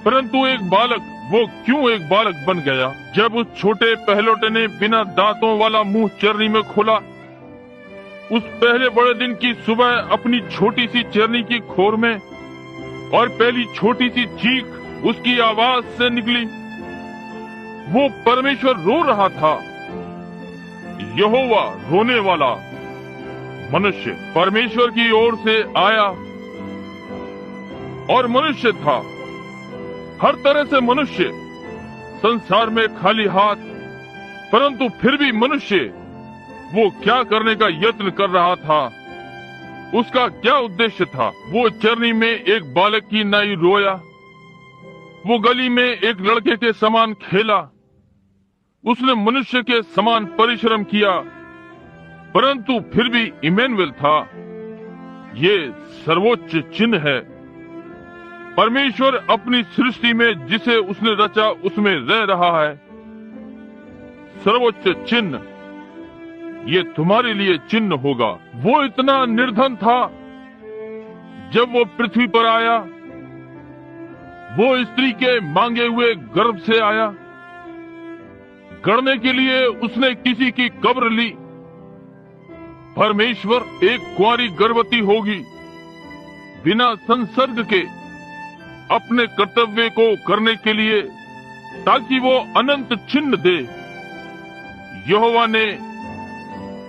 परंतु एक बालक, वो क्यों एक बालक बन गया? जब उस छोटे पहलौठे ने बिना दांतों वाला मुंह चरनी में खोला, उस पहले बड़े दिन की सुबह अपनी छोटी सी चरनी की खोर में, और पहली छोटी सी चीख उसकी आवाज से निकली। वो परमेश्वर रो रहा था। यहोवा रोने वाला मनुष्य परमेश्वर की ओर से आया और मनुष्य था, हर तरह से मनुष्य, संसार में खाली हाथ, परंतु फिर भी मनुष्य वो क्या करने का यत्न कर रहा था, उसका क्या उद्देश्य था? वो चरनी में एक बालक की नाई रोया, वो गली में एक लड़के के समान खेला, उसने मनुष्य के समान परिश्रम किया, परंतु फिर भी इमैनुएल था। ये सर्वोच्च चिन्ह है। परमेश्वर अपनी सृष्टि में जिसे उसने रचा उसमें रह रहा है। सर्वोच्च चिन्ह, ये तुम्हारे लिए चिन्ह होगा। वो इतना निर्धन था जब वो पृथ्वी पर आया, वो स्त्री के मांगे हुए गर्भ से आया। गढ़ने के लिए उसने किसी की कब्र ली। परमेश्वर एक कुंवारी गर्भवती होगी, बिना संसर्ग के, अपने कर्तव्य को करने के लिए, ताकि वो अनंत चिन्ह दे। यहोवा ने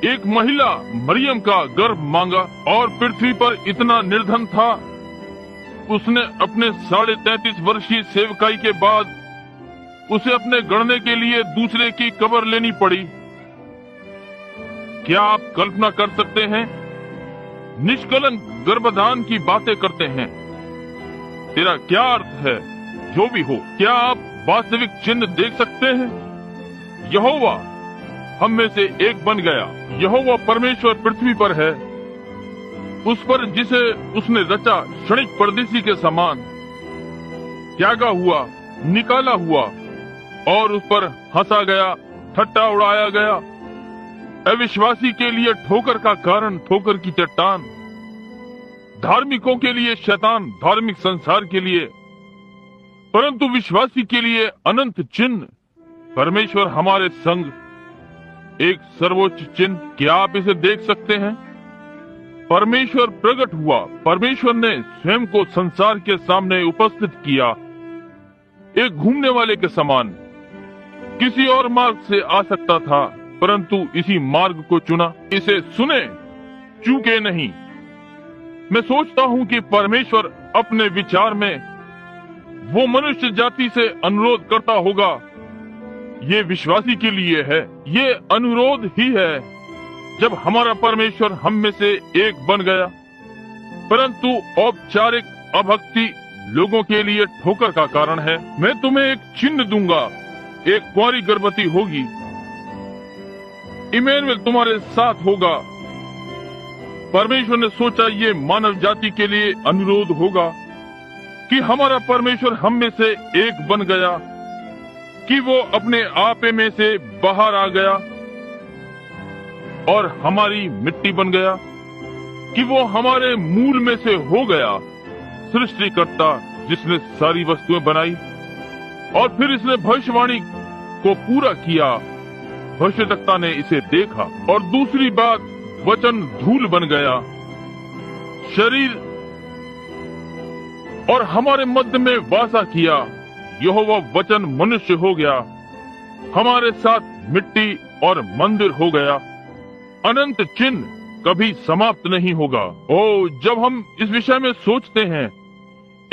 एक महिला मरियम का गर्भ मांगा और पृथ्वी पर इतना निर्धन था, उसने अपने 33.5 वर्षीय सेवकाई के बाद उसे अपने गढ़ने के लिए दूसरे की कब्र लेनी पड़ी। क्या आप कल्पना कर सकते हैं? निष्कलंक गर्भधान की बातें करते हैं, तेरा क्या अर्थ है? जो भी हो, क्या आप वास्तविक चिन्ह देख सकते हैं? यहोवा हम में से एक बन गया। यहोवा परमेश्वर पृथ्वी पर है, उस पर जिसे उसने रचा क्षणिक परदेशी के समान त्यागा हुआ, निकाला हुआ और उस पर हंसा गया, ठट्टा उड़ाया गया। अविश्वासी के लिए ठोकर का कारण, ठोकर की चट्टान, धार्मिकों के लिए शैतान, धार्मिक संसार के लिए, परंतु विश्वासी के लिए अनंत चिन्ह। परमेश्वर हमारे संग, एक सर्वोच्च चिन्ह। क्या आप इसे देख सकते हैं? परमेश्वर प्रकट हुआ, परमेश्वर ने स्वयं को संसार के सामने उपस्थित किया, एक घूमने वाले के समान। किसी और मार्ग से आ सकता था, परंतु इसी मार्ग को चुना। इसे सुने, चूके नहीं। मैं सोचता हूँ कि परमेश्वर अपने विचार में वो मनुष्य जाति से अनुरोध करता होगा। ये विश्वासी के लिए है, ये अनुरोध ही है। जब हमारा परमेश्वर हम में से एक बन गया, परंतु औपचारिक अभक्ति लोगों के लिए ठोकर का कारण है। मैं तुम्हें एक चिन्ह दूंगा, एक कुंवारी गर्भवती होगी, इमैनुएल तुम्हारे साथ होगा। परमेश्वर ने सोचा ये मानव जाति के लिए अनुरोध होगा कि हमारा परमेश्वर हम में से एक बन गया, कि वो अपने आपे में से बाहर आ गया और हमारी मिट्टी बन गया, कि वो हमारे मूल में से हो गया, सृष्टिकर्ता जिसने सारी वस्तुएं बनाई। और फिर इसने भविष्यवाणी को पूरा किया, भविष्यद्वक्ता ने इसे देखा। और दूसरी बात, वचन धूल बन गया, शरीर और हमारे मध्य में वासा किया। यहोवा वचन मनुष्य हो गया, हमारे साथ मिट्टी और मंदिर हो गया। अनंत चिन्ह कभी समाप्त नहीं होगा। ओ, जब हम इस विषय में सोचते हैं,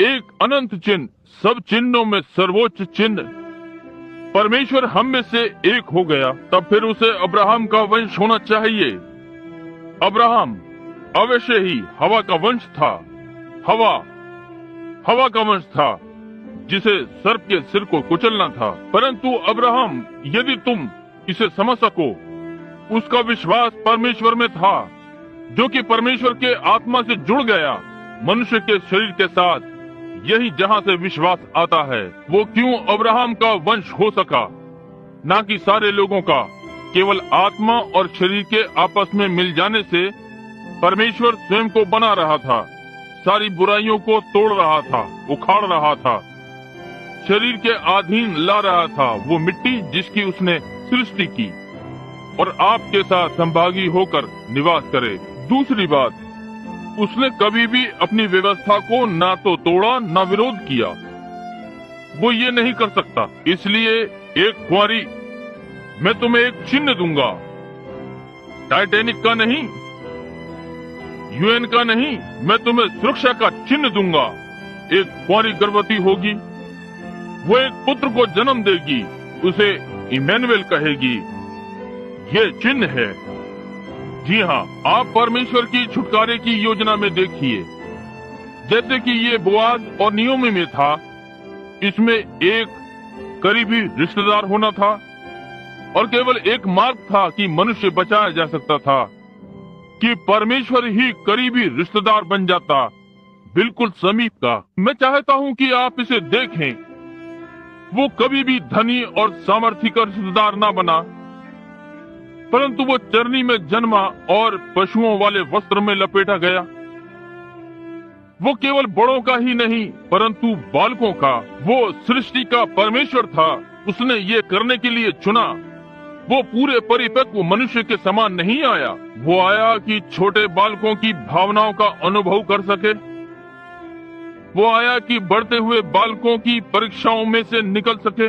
एक अनंत चिन्ह, सब चिन्हों में सर्वोच्च चिन्ह, परमेश्वर हम में से एक हो गया, तब फिर उसे अब्राहम का वंश होना चाहिए। अब्राहम अवश्य ही हवा का वंश था। हवा का वंश था, जिसे सर्प के सिर को कुचलना था। परंतु अब्राहम, यदि तुम इसे समझ सको, उसका विश्वास परमेश्वर में था, जो कि परमेश्वर के आत्मा से जुड़ गया मनुष्य के शरीर के साथ। यही जहाँ से विश्वास आता है। वो क्यों अब्राहम का वंश हो सका, ना कि सारे लोगों का। केवल आत्मा और शरीर के आपस में मिल जाने से परमेश्वर स्वयं को बना रहा था, सारी बुराइयों को तोड़ रहा था, उखाड़ रहा था, शरीर के अधीन ला रहा था वो मिट्टी जिसकी उसने सृष्टि की, और आपके साथ संभागी होकर निवास करे। दूसरी बात, उसने कभी भी अपनी व्यवस्था को ना तो तोड़ा ना विरोध किया। वो ये नहीं कर सकता। इसलिए एक कुंवारी, मैं तुम्हें एक चिन्ह दूंगा, टाइटैनिक का नहीं, यूएन का नहीं, मैं तुम्हें सुरक्षा का चिन्ह दूंगा। एक कुंवारी गर्भवती होगी, वो एक पुत्र को जन्म देगी, उसे इमैनुएल कहेगी। ये चिन्ह है। जी हाँ, आप परमेश्वर की छुटकारे की योजना में देखिए, जैसे कि ये बोआज और नियोमी में था, इसमें एक करीबी रिश्तेदार होना था और केवल एक मार्ग था कि मनुष्य बचाया जा सकता था, कि परमेश्वर ही करीबी रिश्तेदार बन जाता, बिल्कुल समीप का। मैं चाहता हूँ कि आप इसे देखें। वो कभी भी धनी और सामर्थी का रिश्तेदार ना बना, परंतु वो चरनी में जन्मा और पशुओं वाले वस्त्र में लपेटा गया। वो केवल बड़ों का ही नहीं, परंतु बालकों का। वो सृष्टि का परमेश्वर था, उसने ये करने के लिए चुना। वो पूरे परिपक्व मनुष्य के समान नहीं आया। वो आया कि छोटे बालकों की भावनाओं का अनुभव कर सके। वो आया कि बढ़ते हुए बालकों की परीक्षाओं में से निकल सके।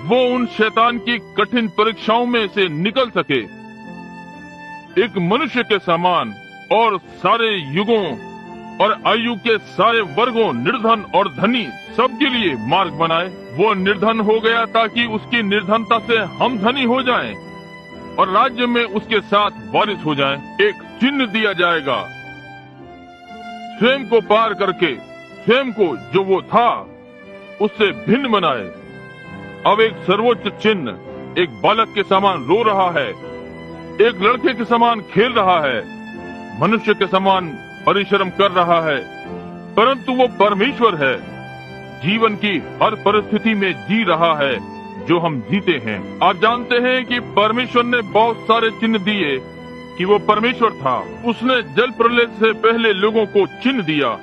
वो उन शैतान की कठिन परीक्षाओं में से निकल सके, एक मनुष्य के समान, और सारे युगों और आयु के सारे वर्गों, निर्धन और धनी, सबके लिए मार्ग बनाए। वो निर्धन हो गया ताकि उसकी निर्धनता से हम धनी हो जाएं और राज्य में उसके साथ वारिस हो जाएं। एक चिन्ह दिया जाएगा, स्वयं को पार करके, स्वयं को जो वो था उससे भिन्न बनाए। अब एक सर्वोच्च चिन्ह, एक बालक के समान रो रहा है, एक लड़के के समान खेल रहा है, मनुष्य के समान परिश्रम कर रहा है, परंतु वो परमेश्वर है, जीवन की हर परिस्थिति में जी रहा है जो हम जीते हैं। आप जानते हैं कि परमेश्वर ने बहुत सारे चिन्ह दिए कि वो परमेश्वर था। उसने जल प्रलय से पहले लोगों को चिन्ह दिया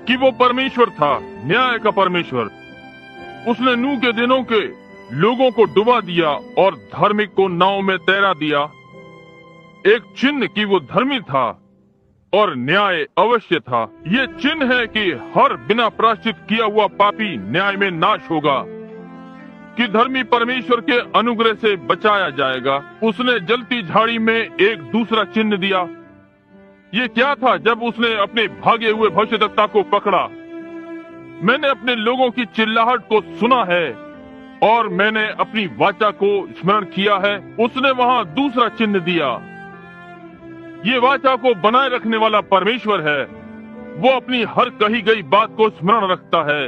कि वो परमेश्वर था, न्याय का परमेश्वर। उसने नूह के दिनों के लोगों को डुबा दिया और धार्मिक को नाव में तैरा दिया। एक चिन्ह कि वो धर्मी था और न्याय अवश्य था। ये चिन्ह है कि हर बिना प्रायश्चित किया हुआ पापी न्याय में नाश होगा, कि धर्मी परमेश्वर के अनुग्रह से बचाया जाएगा। उसने जलती झाड़ी में एक दूसरा चिन्ह दिया। ये क्या था? जब उसने अपने भागे हुए भविष्यद्वक्ता को पकड़ा, मैंने अपने लोगों की चिल्लाहट को सुना है और मैंने अपनी वाचा को स्मरण किया है। उसने वहाँ दूसरा चिन्ह दिया। ये वाचा को बनाए रखने वाला परमेश्वर है। वो अपनी हर कही गई बात को स्मरण रखता है,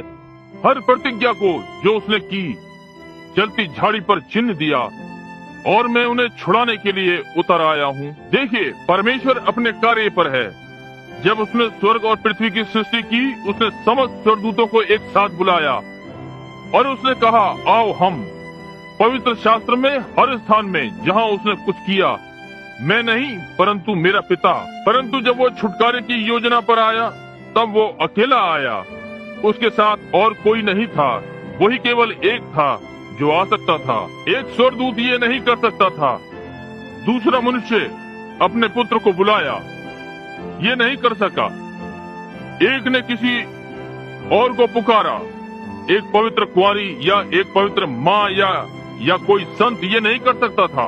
हर प्रतिज्ञा को जो उसने की। जलती झाड़ी पर चिन्ह दिया और मैं उन्हें छुड़ाने के लिए उतर आया हूँ। देखिए, परमेश्वर अपने कार्य पर है। जब उसने स्वर्ग और पृथ्वी की सृष्टि की, उसने समस्त स्वर्गदूतों को एक साथ बुलाया और उसने कहा, आओ हम। पवित्र शास्त्र में हर स्थान में जहाँ उसने कुछ किया, मैं नहीं परंतु मेरा पिता। परंतु जब वो छुटकारे की योजना पर आया, तब वो अकेला आया। उसके साथ और कोई नहीं था, वही केवल एक था जो आ सकता था। एक स्वर्गदूत ये नहीं कर सकता था। दूसरा मनुष्य अपने पुत्र को बुलाया, ये नहीं कर सका। एक ने किसी और को पुकारा, एक पवित्र कुंवारी या एक पवित्र माँ या कोई संत ये नहीं कर सकता था।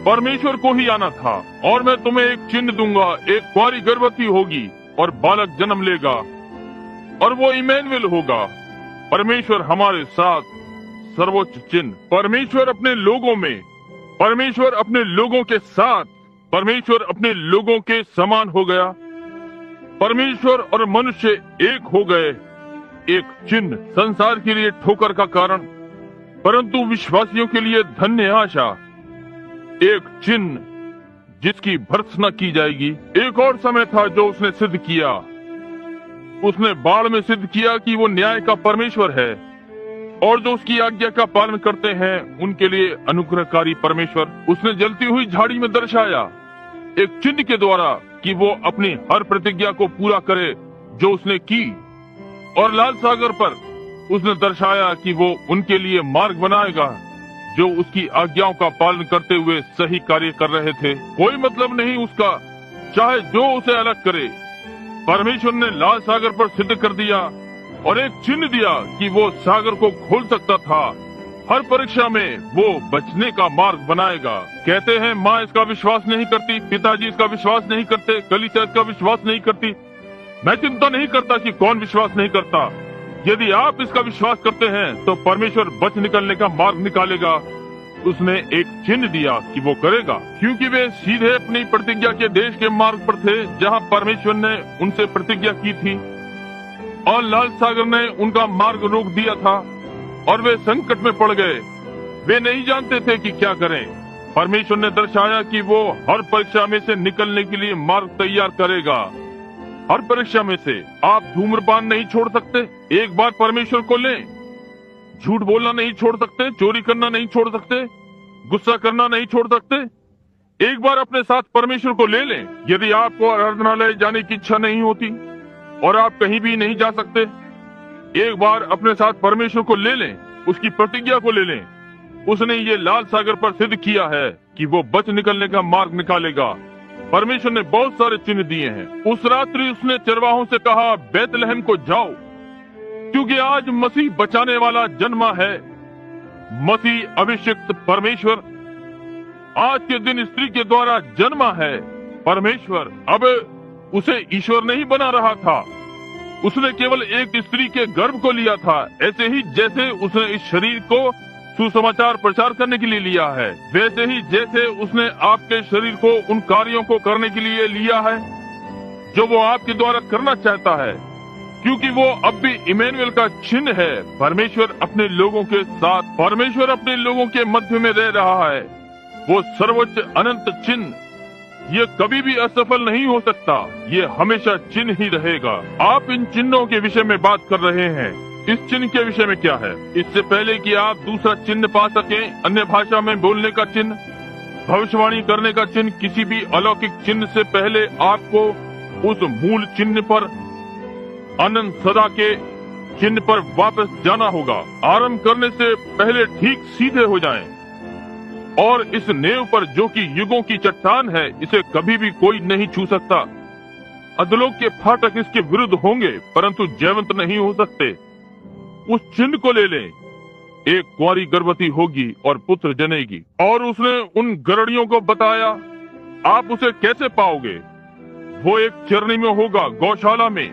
परमेश्वर को ही आना था। और मैं तुम्हें एक चिन्ह दूंगा, एक कुंवारी गर्भवती होगी और बालक जन्म लेगा और वो इमैनुएल होगा। परमेश्वर हमारे साथ, सर्वोच्च चिन्ह। परमेश्वर अपने लोगों में, परमेश्वर अपने लोगों के साथ, परमेश्वर अपने लोगों के समान हो गया। परमेश्वर और मनुष्य एक हो गए। एक चिन्ह, संसार के लिए ठोकर का कारण, परंतु विश्वासियों के लिए धन्य आशा। एक चिन्ह जिसकी भर्त्सना की जाएगी। एक और समय था जो उसने सिद्ध किया, उसने बाढ़ में सिद्ध किया कि वो न्याय का परमेश्वर है और जो उसकी आज्ञा का पालन करते हैं उनके लिए अनुग्रहकारी परमेश्वर। उसने जलती हुई झाड़ी में दर्शाया एक चिन्ह के द्वारा कि वो अपनी हर प्रतिज्ञा को पूरा करे जो उसने की, और लाल सागर पर उसने दर्शाया कि वो उनके लिए मार्ग बनाएगा जो उसकी आज्ञाओं का पालन करते हुए सही कार्य कर रहे थे। कोई मतलब नहीं उसका, चाहे जो उसे अलग करे। परमेश्वर ने लाल सागर पर सिद्ध कर दिया और एक चिन्ह दिया कि वो सागर को खोल सकता था। हर परीक्षा में वो बचने का मार्ग बनाएगा। कहते हैं माँ इसका विश्वास नहीं करती, पिताजी इसका विश्वास नहीं करते, कलीसिया इसका विश्वास नहीं करती। मैं चिंता नहीं करता कि कौन विश्वास नहीं करता। यदि आप इसका विश्वास करते हैं तो परमेश्वर बच निकलने का मार्ग निकालेगा। उसने एक चिन्ह दिया कि वो करेगा, क्योंकि वे सीधे अपनी प्रतिज्ञा के देश के मार्ग पर थे जहाँ परमेश्वर ने उनसे प्रतिज्ञा की थी, और लाल सागर ने उनका मार्ग रोक दिया था और वे संकट में पड़ गए। वे नहीं जानते थे कि क्या करें। परमेश्वर ने दर्शाया कि वो हर परीक्षा में से निकलने के लिए मार्ग तैयार करेगा। हर परीक्षा में से आप धूम्रपान नहीं छोड़ सकते, एक बार परमेश्वर को लें। झूठ बोलना नहीं छोड़ सकते, चोरी करना नहीं छोड़ सकते, गुस्सा करना नहीं छोड़ सकते। एक बार अपने साथ परमेश्वर को ले लें। यदि आपको आराधनालय जाने की इच्छा नहीं होती और आप कहीं भी नहीं जा सकते, एक बार अपने साथ परमेश्वर को ले लें, उसकी प्रतिज्ञा को ले लें। उसने ये लाल सागर पर सिद्ध किया है कि वो बच निकलने का मार्ग निकालेगा। परमेश्वर ने बहुत सारे चिन्ह दिए हैं। उस रात्रि उसने चरवाहों से कहा, बैतलहम को जाओ, क्योंकि आज मसीह बचाने वाला जन्मा है। मसीह अभिषिक्त परमेश्वर आज के दिन स्त्री के द्वारा जन्मा है। परमेश्वर अब उसे ईश्वर नहीं बना रहा था, उसने केवल एक स्त्री के गर्भ को लिया था। ऐसे ही जैसे उसने इस शरीर को सुसमाचार प्रचार करने के लिए लिया है, वैसे ही जैसे उसने आपके शरीर को उन कार्यों को करने के लिए लिया है जो वो आपके द्वारा करना चाहता है, क्योंकि वो अब भी इमैनुएल का चिन्ह है। परमेश्वर अपने लोगों के साथ, परमेश्वर अपने लोगों के मध्य में रह रहा है। वो सर्वोच्च अनंत चिन्ह, ये कभी भी असफल नहीं हो सकता, ये हमेशा चिन्ह ही रहेगा। आप इन चिन्हों के विषय में बात कर रहे हैं। इस चिन्ह के विषय में क्या है? इससे पहले कि आप दूसरा चिन्ह पा सकें, अन्य भाषा में बोलने का चिन्ह, भविष्यवाणी करने का चिन्ह, किसी भी अलौकिक चिन्ह से पहले आपको उस मूल चिन्ह पर, अनंत सदा के चिन्ह पर वापस जाना होगा। आरंभ करने से पहले ठीक सीधे हो जाएं, और इस नेव पर जो कि युगों की चट्टान है, इसे कभी भी कोई नहीं छू सकता। अधोलोक के फाटक इसके विरुद्ध होंगे परंतु जयवंत नहीं हो सकते। उस चिन्ह को ले लें। एक कुंवारी गर्भवती होगी और पुत्र जनेगी। और उसने उन गरड़ियों को बताया, आप उसे कैसे पाओगे? वो एक चरनी में होगा, गौशाला में,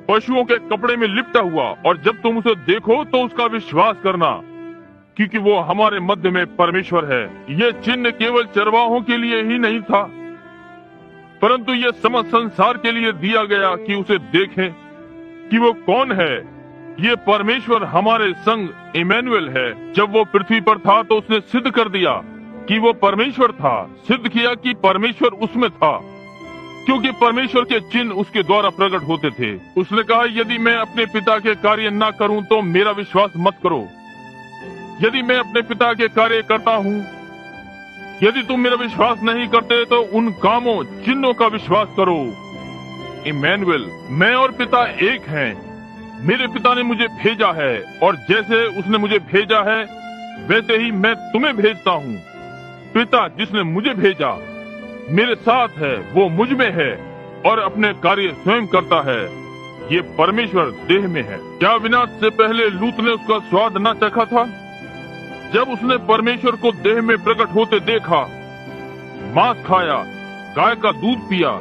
पशुओं के कपड़े में लिपटा हुआ। और जब तुम उसे देखो तो उसका विश्वास करना, क्योंकि वो हमारे मध्य में परमेश्वर है। ये चिन्ह केवल चरवाहों के लिए ही नहीं था, परंतु ये समस्त संसार के लिए दिया गया कि उसे देखें कि वो कौन है। ये परमेश्वर हमारे संग इमैनुएल है। जब वो पृथ्वी पर था तो उसने सिद्ध कर दिया कि वो परमेश्वर था, सिद्ध किया कि परमेश्वर उसमें था, क्योंकि परमेश्वर के चिन्ह उसके द्वारा प्रकट होते थे। उसने कहा, यदि मैं अपने पिता के कार्य ना करूं तो मेरा विश्वास मत करो। यदि मैं अपने पिता के कार्य करता हूं, यदि तुम मेरा विश्वास नहीं करते तो उन कामों, चिन्हों का विश्वास करो। इमैनुएल, मैं और पिता एक हैं। मेरे पिता ने मुझे भेजा है, और जैसे उसने मुझे भेजा है वैसे ही मैं तुम्हें भेजता हूँ। पिता जिसने मुझे भेजा मेरे साथ है, वो मुझ में है और अपने कार्य स्वयं करता है। ये परमेश्वर देह में है। क्या विनाश से पहले लूत ने उसका स्वाद न चखा था? जब उसने परमेश्वर को देह में प्रकट होते देखा, मांस खाया, गाय का दूध पिया,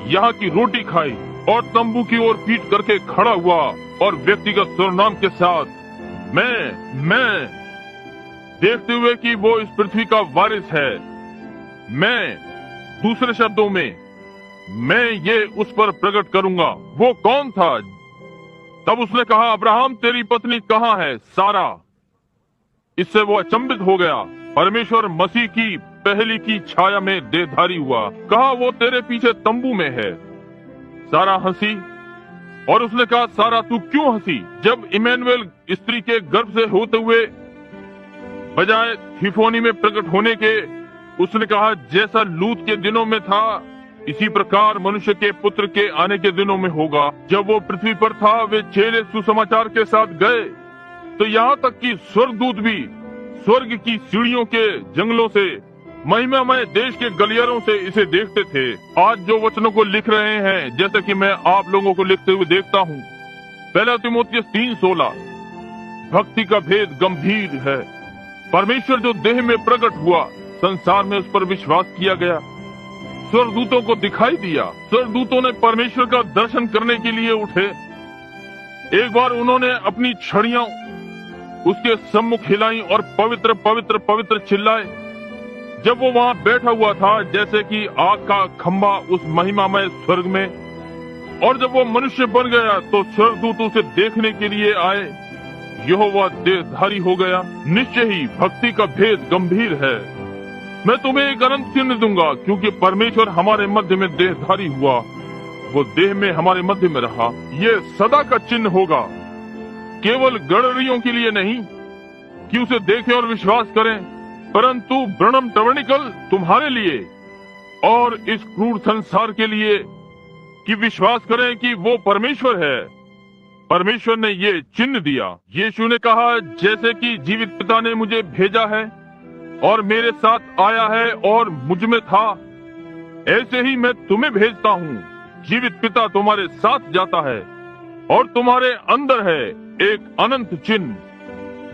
यहाँ की रोटी खाई और तंबू की ओर पीट करके खड़ा हुआ और व्यक्तिगत सर्वनाम के साथ मैं देखते हुए कि वो इस पृथ्वी का वारिस है। मैं, दूसरे शब्दों में, मैं ये उस पर प्रकट करूंगा। वो कौन था? तब उसने कहा, अब्राहम तेरी पत्नी कहाँ है, सारा? इससे वो अचंभित हो गया परमेश्वर मसीह की पहली की छाया में देहधारी हुआ। कहा वो तेरे पीछे तंबू में है। सारा हंसी और उसने कहा सारा तू क्यों हंसी? जब इमैनुएल स्त्री के गर्भ से होते हुए बजाय थिफोनी में प्रकट होने के, उसने कहा जैसा लूत के दिनों में था इसी प्रकार मनुष्य के पुत्र के आने के दिनों में होगा। जब वो पृथ्वी पर था वे चेले सुसमाचार के साथ गए तो यहाँ तक कि स्वर्गदूत भी स्वर्ग की सीढ़ियों के जंगलों से महिमामय देश के गलियारों से इसे देखते थे। आज जो वचनों को लिख रहे हैं जैसे कि मैं आप लोगों को लिखते हुए देखता हूँ, पहला तीमुथियुस 3:16, भक्ति का भेद गंभीर है। परमेश्वर जो देह में प्रकट हुआ, संसार में उस पर विश्वास किया गया, स्वर्गदूतों को दिखाई दिया। स्वर्गदूतों ने परमेश्वर का दर्शन करने के लिए उठे। एक बार उन्होंने अपनी छड़ियां उसके सम्मुख हिलाई और पवित्र पवित्र पवित्र चिल्लाए। जब वो वहां बैठा हुआ था जैसे कि आग का खंभा उस महिमामय स्वर्ग में, और जब वो मनुष्य बन गया तो स्वर्गदूत उसे देखने के लिए आए। यहोवा देहधारी हो गया। निश्चय ही भक्ति का भेद गंभीर है। मैं तुम्हें एक अनंत चिन्ह दूंगा, क्योंकि परमेश्वर हमारे मध्य में देहधारी हुआ, वो देह में हमारे मध्य में रहा। ये सदा का चिन्ह होगा, केवल गड़रियों के लिए नहीं कि उसे देखें और विश्वास करें, परंतु ब्रनम टबरनेकल तुम्हारे लिए और इस क्रूर संसार के लिए कि विश्वास करें कि वो परमेश्वर है। परमेश्वर ने ये चिन्ह दिया। यीशु ने कहा जैसे कि जीवित पिता ने मुझे भेजा है और मेरे साथ आया है और मुझ में था, ऐसे ही मैं तुम्हें भेजता हूँ। जीवित पिता तुम्हारे साथ जाता है और तुम्हारे अंदर है एक अनंत चिन्ह।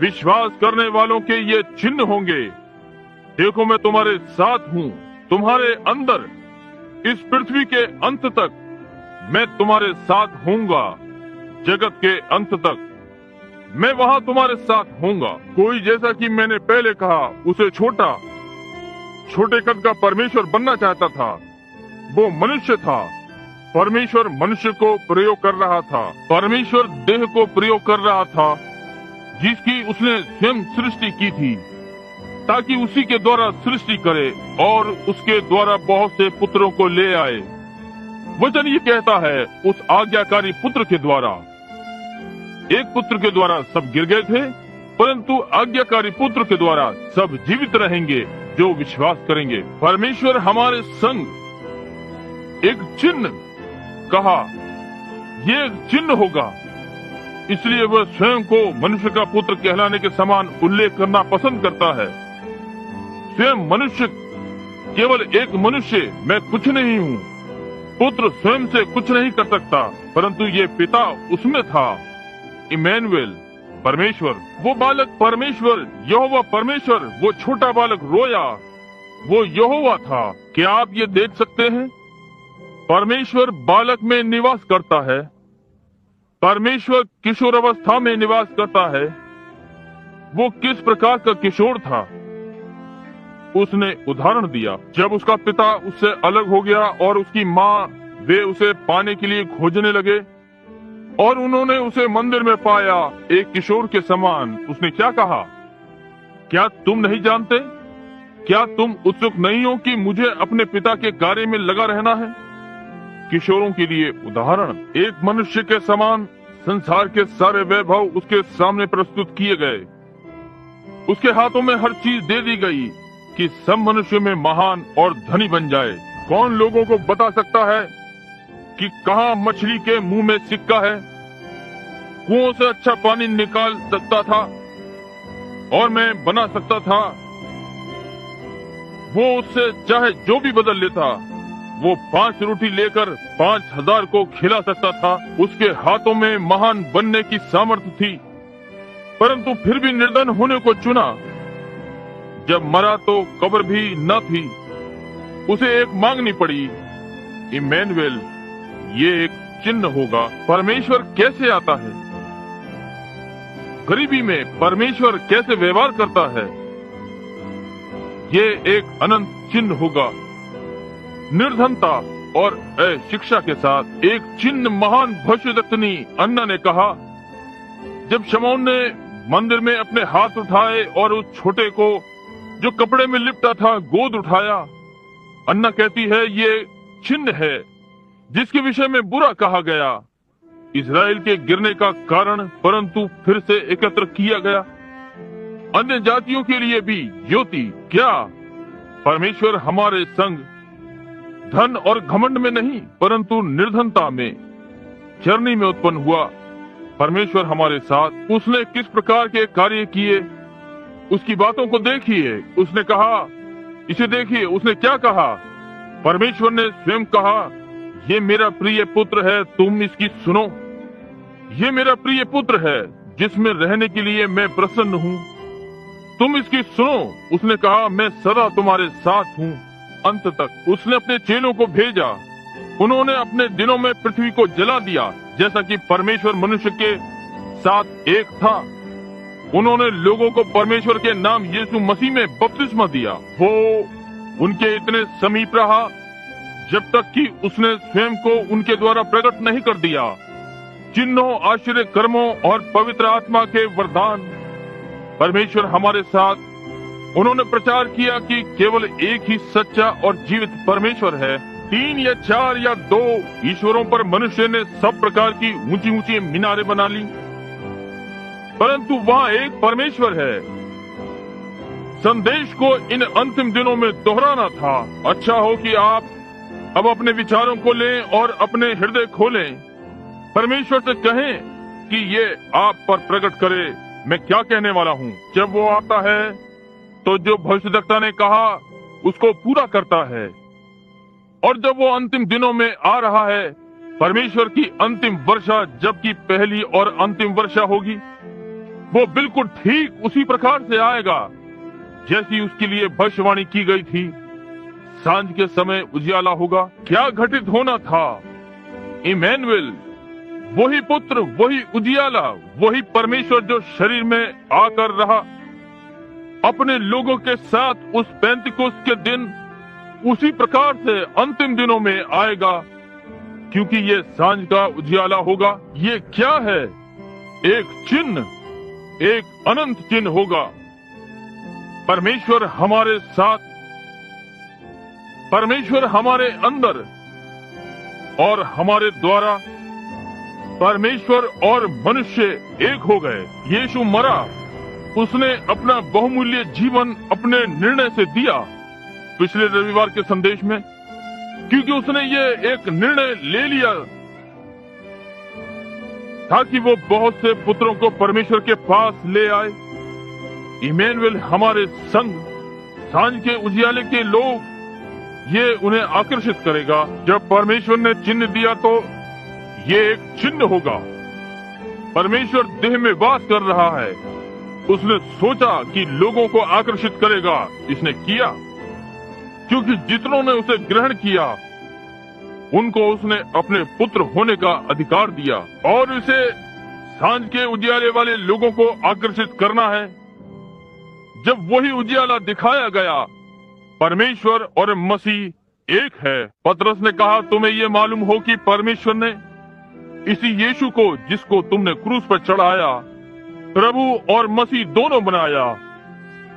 विश्वास करने वालों के ये चिन्ह होंगे। देखो मैं तुम्हारे साथ हूँ, तुम्हारे अंदर, इस पृथ्वी के अंत तक मैं तुम्हारे साथ होऊंगा, जगत के अंत तक मैं वहाँ तुम्हारे साथ होऊंगा। कोई जैसा कि मैंने पहले कहा उसे छोटे कद का परमेश्वर बनना चाहता था। वो मनुष्य था। परमेश्वर मनुष्य को प्रयोग कर रहा था। परमेश्वर देह को प्रयोग कर रहा था जिसकी उसने स्वयं सृष्टि की थी, ताकि उसी के द्वारा सृष्टि करे और उसके द्वारा बहुत से पुत्रों को ले आए। वचन ये कहता है उस आज्ञाकारी पुत्र के द्वारा। एक पुत्र के द्वारा सब गिर गए थे, परंतु आज्ञाकारी पुत्र के द्वारा सब जीवित रहेंगे जो विश्वास करेंगे। परमेश्वर हमारे संग एक चिन्ह कहा, ये एक चिन्ह होगा। इसलिए वह स्वयं को मनुष्य का पुत्र कहलाने के समान उल्लेख करना पसंद करता है। स्वयं मनुष्य, केवल एक मनुष्य, मैं कुछ नहीं हूँ। पुत्र स्वयं से कुछ नहीं कर सकता, परंतु ये पिता उसमें था। इमैनुएल, परमेश्वर, वो बालक परमेश्वर, यहोवा परमेश्वर, वो छोटा बालक रोया, वो यहोवा था। क्या आप ये देख सकते हैं? परमेश्वर बालक में निवास करता है। परमेश्वर किशोर अवस्था में निवास करता है। वो किस प्रकार का किशोर था उसने उदाहरण दिया। जब उसका पिता उससे अलग हो गया और उसकी माँ, वे उसे पाने के लिए खोजने लगे और उन्होंने उसे मंदिर में पाया एक किशोर के समान। उसने क्या कहा? क्या तुम नहीं जानते? क्या तुम उत्सुक नहीं हो कि मुझे अपने पिता के कार्य में लगा रहना है? किशोरों के लिए उदाहरण। एक मनुष्य के समान संसार के सारे वैभव उसके सामने प्रस्तुत किए गए। उसके हाथों में हर चीज दे दी गई कि सब मनुष्य में महान और धनी बन जाए। कौन लोगों को बता सकता है कि कहाँ मछली के मुंह में सिक्का है? कुओं से अच्छा पानी निकाल सकता था और मैं बना सकता था। वो उससे चाहे जो भी बदल लेता। वो 5 रोटी लेकर 5000 को खिला सकता था। उसके हाथों में महान बनने की सामर्थ्य थी, परंतु फिर भी निर्धन होने को चुना। जब मरा तो कब्र भी न थी, उसे एक मांगनी पड़ी। इमैनुएल, ये एक चिन्ह होगा। परमेश्वर कैसे आता है? गरीबी में परमेश्वर कैसे व्यवहार करता है? ये एक अनंत चिन्ह होगा। निर्धनता और शिक्षा के साथ एक चिन्ह। महान भविष्यद्वक्तनी अन्ना ने कहा, जब शमौन ने मंदिर में अपने हाथ उठाए और उस छोटे को जो कपड़े में लिपटा था गोद उठाया। अन्ना कहती है ये चिन्ह है जिसके विषय में बुरा कहा गया, इजराइल के गिरने का कारण, परंतु फिर से एकत्र किया गया। अन्य जातियों के लिए भी ज्योति। क्या परमेश्वर हमारे संग धन और घमंड में नहीं परंतु निर्धनता में, चरनी में उत्पन्न हुआ। परमेश्वर हमारे साथ। उसने किस प्रकार के कार्य किए, उसकी बातों को देखिए। उसने कहा, इसे देखिए, उसने क्या कहा? परमेश्वर ने स्वयं कहा, ये मेरा प्रिय पुत्र है, तुम इसकी सुनो। ये मेरा प्रिय पुत्र है जिसमें रहने के लिए मैं प्रसन्न हूँ, तुम इसकी सुनो। उसने कहा, मैं सदा तुम्हारे साथ हूँ अंत तक। उसने अपने चेलों को भेजा, उन्होंने अपने दिनों में पृथ्वी को जला दिया, जैसा कि परमेश्वर मनुष्य के साथ एक था। उन्होंने लोगों को परमेश्वर के नाम यीशु मसीह में बपतिस्मा दिया। वो उनके इतने समीप रहा जब तक कि उसने स्वयं को उनके द्वारा प्रकट नहीं कर दिया। चिन्हों, आश्चर्य कर्मों और पवित्र आत्मा के वरदान। परमेश्वर हमारे साथ। उन्होंने प्रचार किया कि केवल एक ही सच्चा और जीवित परमेश्वर है। 3 या 4 या 2 ईश्वरों पर मनुष्य ने सब प्रकार की ऊंची ऊंची मीनारें बना ली, परंतु वहाँ एक परमेश्वर है। संदेश को इन अंतिम दिनों में दोहराना था। अच्छा हो कि आप अब अपने विचारों को लें और अपने हृदय खोलें, परमेश्वर से कहें कि ये आप पर प्रकट करे मैं क्या कहने वाला हूँ। जब वो आता है तो जो भविष्यद्वक्ता ने कहा उसको पूरा करता है, और जब वो अंतिम दिनों में आ रहा है, परमेश्वर की अंतिम वर्षा जबकि पहली और अंतिम वर्षा होगी, वो बिल्कुल ठीक उसी प्रकार से आएगा जैसी उसके लिए भविष्यवाणी की गई थी। सांझ के समय उजियाला होगा। क्या घटित होना था? इमैनुएल, वही पुत्र, वही उजियाला, वही परमेश्वर जो शरीर में आकर रहा अपने लोगों के साथ उस पेंतिकोस्त के दिन, उसी प्रकार से अंतिम दिनों में आएगा, क्योंकि ये सांझ का उजियाला होगा। ये क्या है? एक चिन्ह, एक अनंत चिन्ह होगा। परमेश्वर हमारे साथ, परमेश्वर हमारे अंदर और हमारे द्वारा। परमेश्वर और मनुष्य एक हो गए। यीशु मरा, उसने अपना बहुमूल्य जीवन अपने निर्णय से दिया पिछले रविवार के संदेश में, क्योंकि उसने ये एक निर्णय ले लिया ताकि वो बहुत से पुत्रों को परमेश्वर के पास ले आए। इमैनुएल हमारे संग, सांझ के उजियाले के लोग, ये उन्हें आकर्षित करेगा। जब परमेश्वर ने चिन्ह दिया तो ये एक चिन्ह होगा। परमेश्वर देह में वास कर रहा है। उसने सोचा कि लोगों को आकर्षित करेगा, इसने किया, क्योंकि जितनों ने उसे ग्रहण किया उनको उसने अपने पुत्र होने का अधिकार दिया। और इसे सांझ के उजियाले वाले लोगों को आकर्षित करना है। जब वही उजियाला दिखाया गया, परमेश्वर और मसीह एक है। पतरस ने कहा, तुम्हें ये मालूम हो कि परमेश्वर ने इसी यीशु को, जिसको तुमने क्रूस पर चढ़ाया, प्रभु और मसीह दोनों बनाया।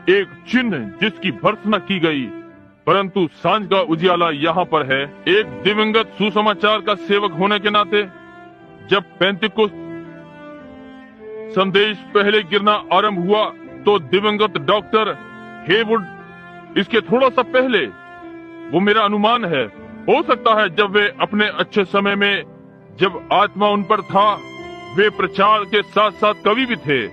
एक चिन्ह जिसकी भर्त्सना की गई, परंतु सांझ का उजियाला यहाँ पर है। एक दिवंगत सुसमाचार का सेवक होने के नाते जब पेंतिकुस्त संदेश पहले गिरना आरंभ हुआ तो दिवंगत डॉक्टर हेवुड, इसके थोड़ा सा पहले, वो मेरा अनुमान है, हो सकता है जब वे अपने अच्छे समय में, जब आत्मा उन पर था, वे प्रचार के साथ साथ कवि भी थे।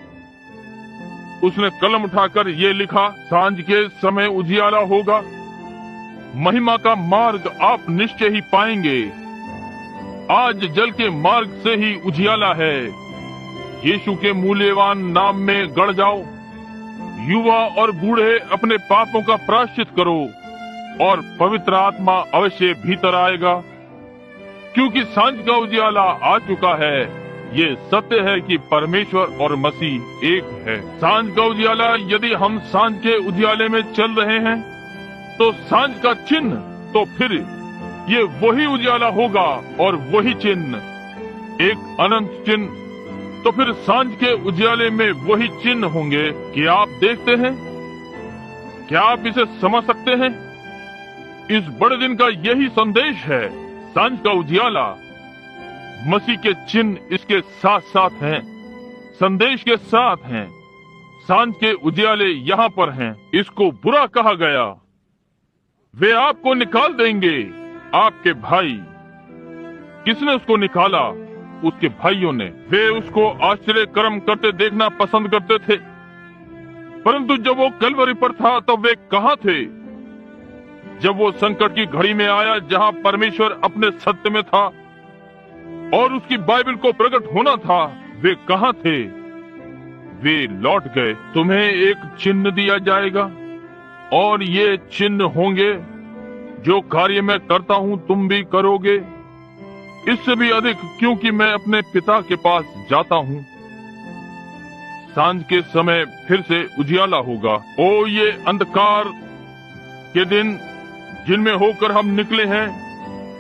उसने कलम उठाकर ये लिखा, सांझ के समय उजियाला होगा, महिमा का मार्ग आप निश्चय ही पाएंगे। आज जल के मार्ग से ही उजियाला है। यीशु के मूल्यवान नाम में गड़ जाओ। युवा और बूढ़े अपने पापों का प्रायश्चित करो और पवित्र आत्मा अवश्य भीतर आएगा, क्योंकि सांझ का उजियाला आ चुका है। ये सत्य है कि परमेश्वर और मसीह एक है। सांझ का उजियाला, यदि हम सांझ के उजियाले में चल रहे हैं तो सांझ का चिन्ह, तो फिर ये वही उजियाला होगा और वही चिन्ह, एक अनंत चिन्ह। तो फिर सांझ के उजियाले में वही चिन्ह होंगे कि आप देखते हैं क्या आप इसे समझ सकते हैं? इस बड़े दिन का यही संदेश है। सांझ का उजियाला, मसीह के चिन्ह इसके साथ साथ हैं, संदेश के साथ हैं। सांझ के उजियाले यहाँ पर हैं। इसको बुरा कहा गया। वे आपको निकाल देंगे। आपके भाई, किसने उसको निकाला? उसके भाइयों ने। वे उसको आश्चर्य कर्म करते देखना पसंद करते थे, परंतु जब वो कलवरी पर था तब वे कहाँ थे? जब वो संकट की घड़ी में आया जहाँ परमेश्वर अपने सत्य में था और उसकी बाइबल को प्रकट होना था, वे कहाँ थे? वे लौट गए। तुम्हें एक चिन्ह दिया जाएगा और ये चिन्ह होंगे, जो कार्य मैं करता हूँ तुम भी करोगे, इससे भी अधिक, क्योंकि मैं अपने पिता के पास जाता हूँ। सांझ के समय फिर से उजियाला होगा। ओ ये अंधकार के दिन जिनमें होकर हम निकले हैं,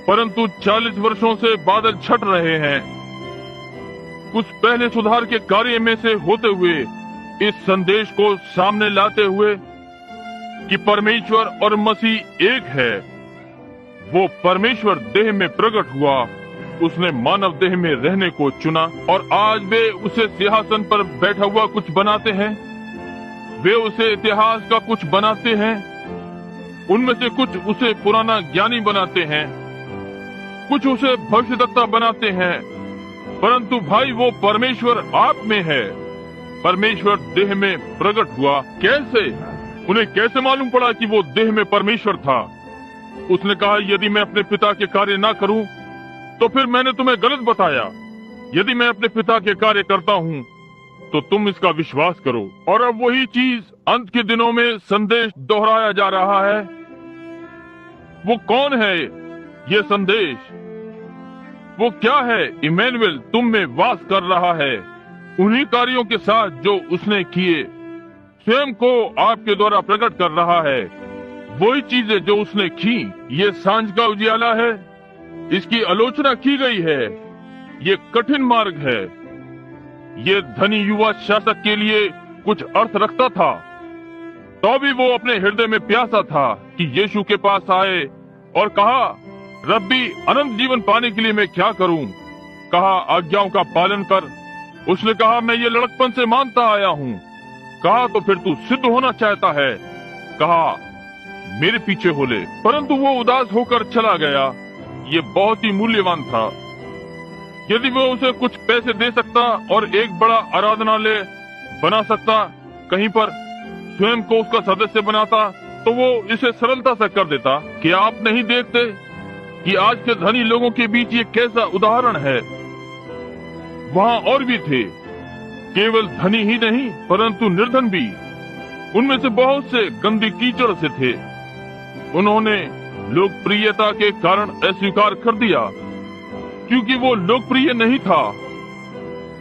परंतु 40 वर्षों से बादल छट रहे हैं। कुछ पहले सुधार के कार्य में से होते हुए इस संदेश को सामने लाते हुए कि परमेश्वर और मसीह एक है। वो परमेश्वर देह में प्रकट हुआ, उसने मानव देह में रहने को चुना और आज वे उसे सिंहासन पर बैठा हुआ कुछ बनाते हैं। वे उसे इतिहास का कुछ बनाते हैं। उनमें से कुछ उसे पुराना ज्ञानी बनाते हैं, कुछ उसे भविष्यद्वक्ता बनाते हैं, परंतु भाई वो परमेश्वर आप में है। परमेश्वर देह में प्रकट हुआ। कैसे? उन्हें कैसे मालूम पड़ा कि वो देह में परमेश्वर था? उसने कहा, यदि मैं अपने पिता के कार्य ना करूं तो फिर मैंने तुम्हें गलत बताया। यदि मैं अपने पिता के कार्य करता हूं तो तुम इसका विश्वास करो। और अब वही चीज अंत के दिनों में संदेश दोहराया जा रहा है। वो कौन है ये संदेश? वो क्या है? इमैनुएल तुम में वास कर रहा है। उन्हीं कार्यों के साथ जो उसने किए, स्वयं को आपके द्वारा प्रकट कर रहा है। वही चीजें जो उसने की। ये सांझ का उजियाला है। इसकी आलोचना की गई है। ये कठिन मार्ग है। ये धनी युवा शासक के लिए कुछ अर्थ रखता था, तो भी वो अपने हृदय में प्यासा था कि यीशु के पास आए और कहा, रब्बी अनंत जीवन पाने के लिए मैं क्या करूं? कहा, आज्ञाओं का पालन कर। उसने कहा, मैं ये लड़कपन से मानता आया हूँ। कहा, तो फिर तू सिद्ध होना चाहता है? कहा, मेरे पीछे हो ले। परंतु वो उदास होकर चला गया। ये बहुत ही मूल्यवान था। यदि वो उसे कुछ पैसे दे सकता और एक बड़ा आराधनालय बना सकता, कहीं पर स्वयं को उसका सदस्य बनाता, तो वो इसे सरलता से कर देता। क्या आप नहीं देखते कि आज के धनी लोगों के बीच ये कैसा उदाहरण है? वहाँ और भी थे, केवल धनी ही नहीं परंतु निर्धन भी। उनमें से बहुत से गंदी कीचड़ से थे। उन्होंने लोकप्रियता के कारण अस्वीकार कर दिया, क्योंकि वो लोकप्रिय नहीं था,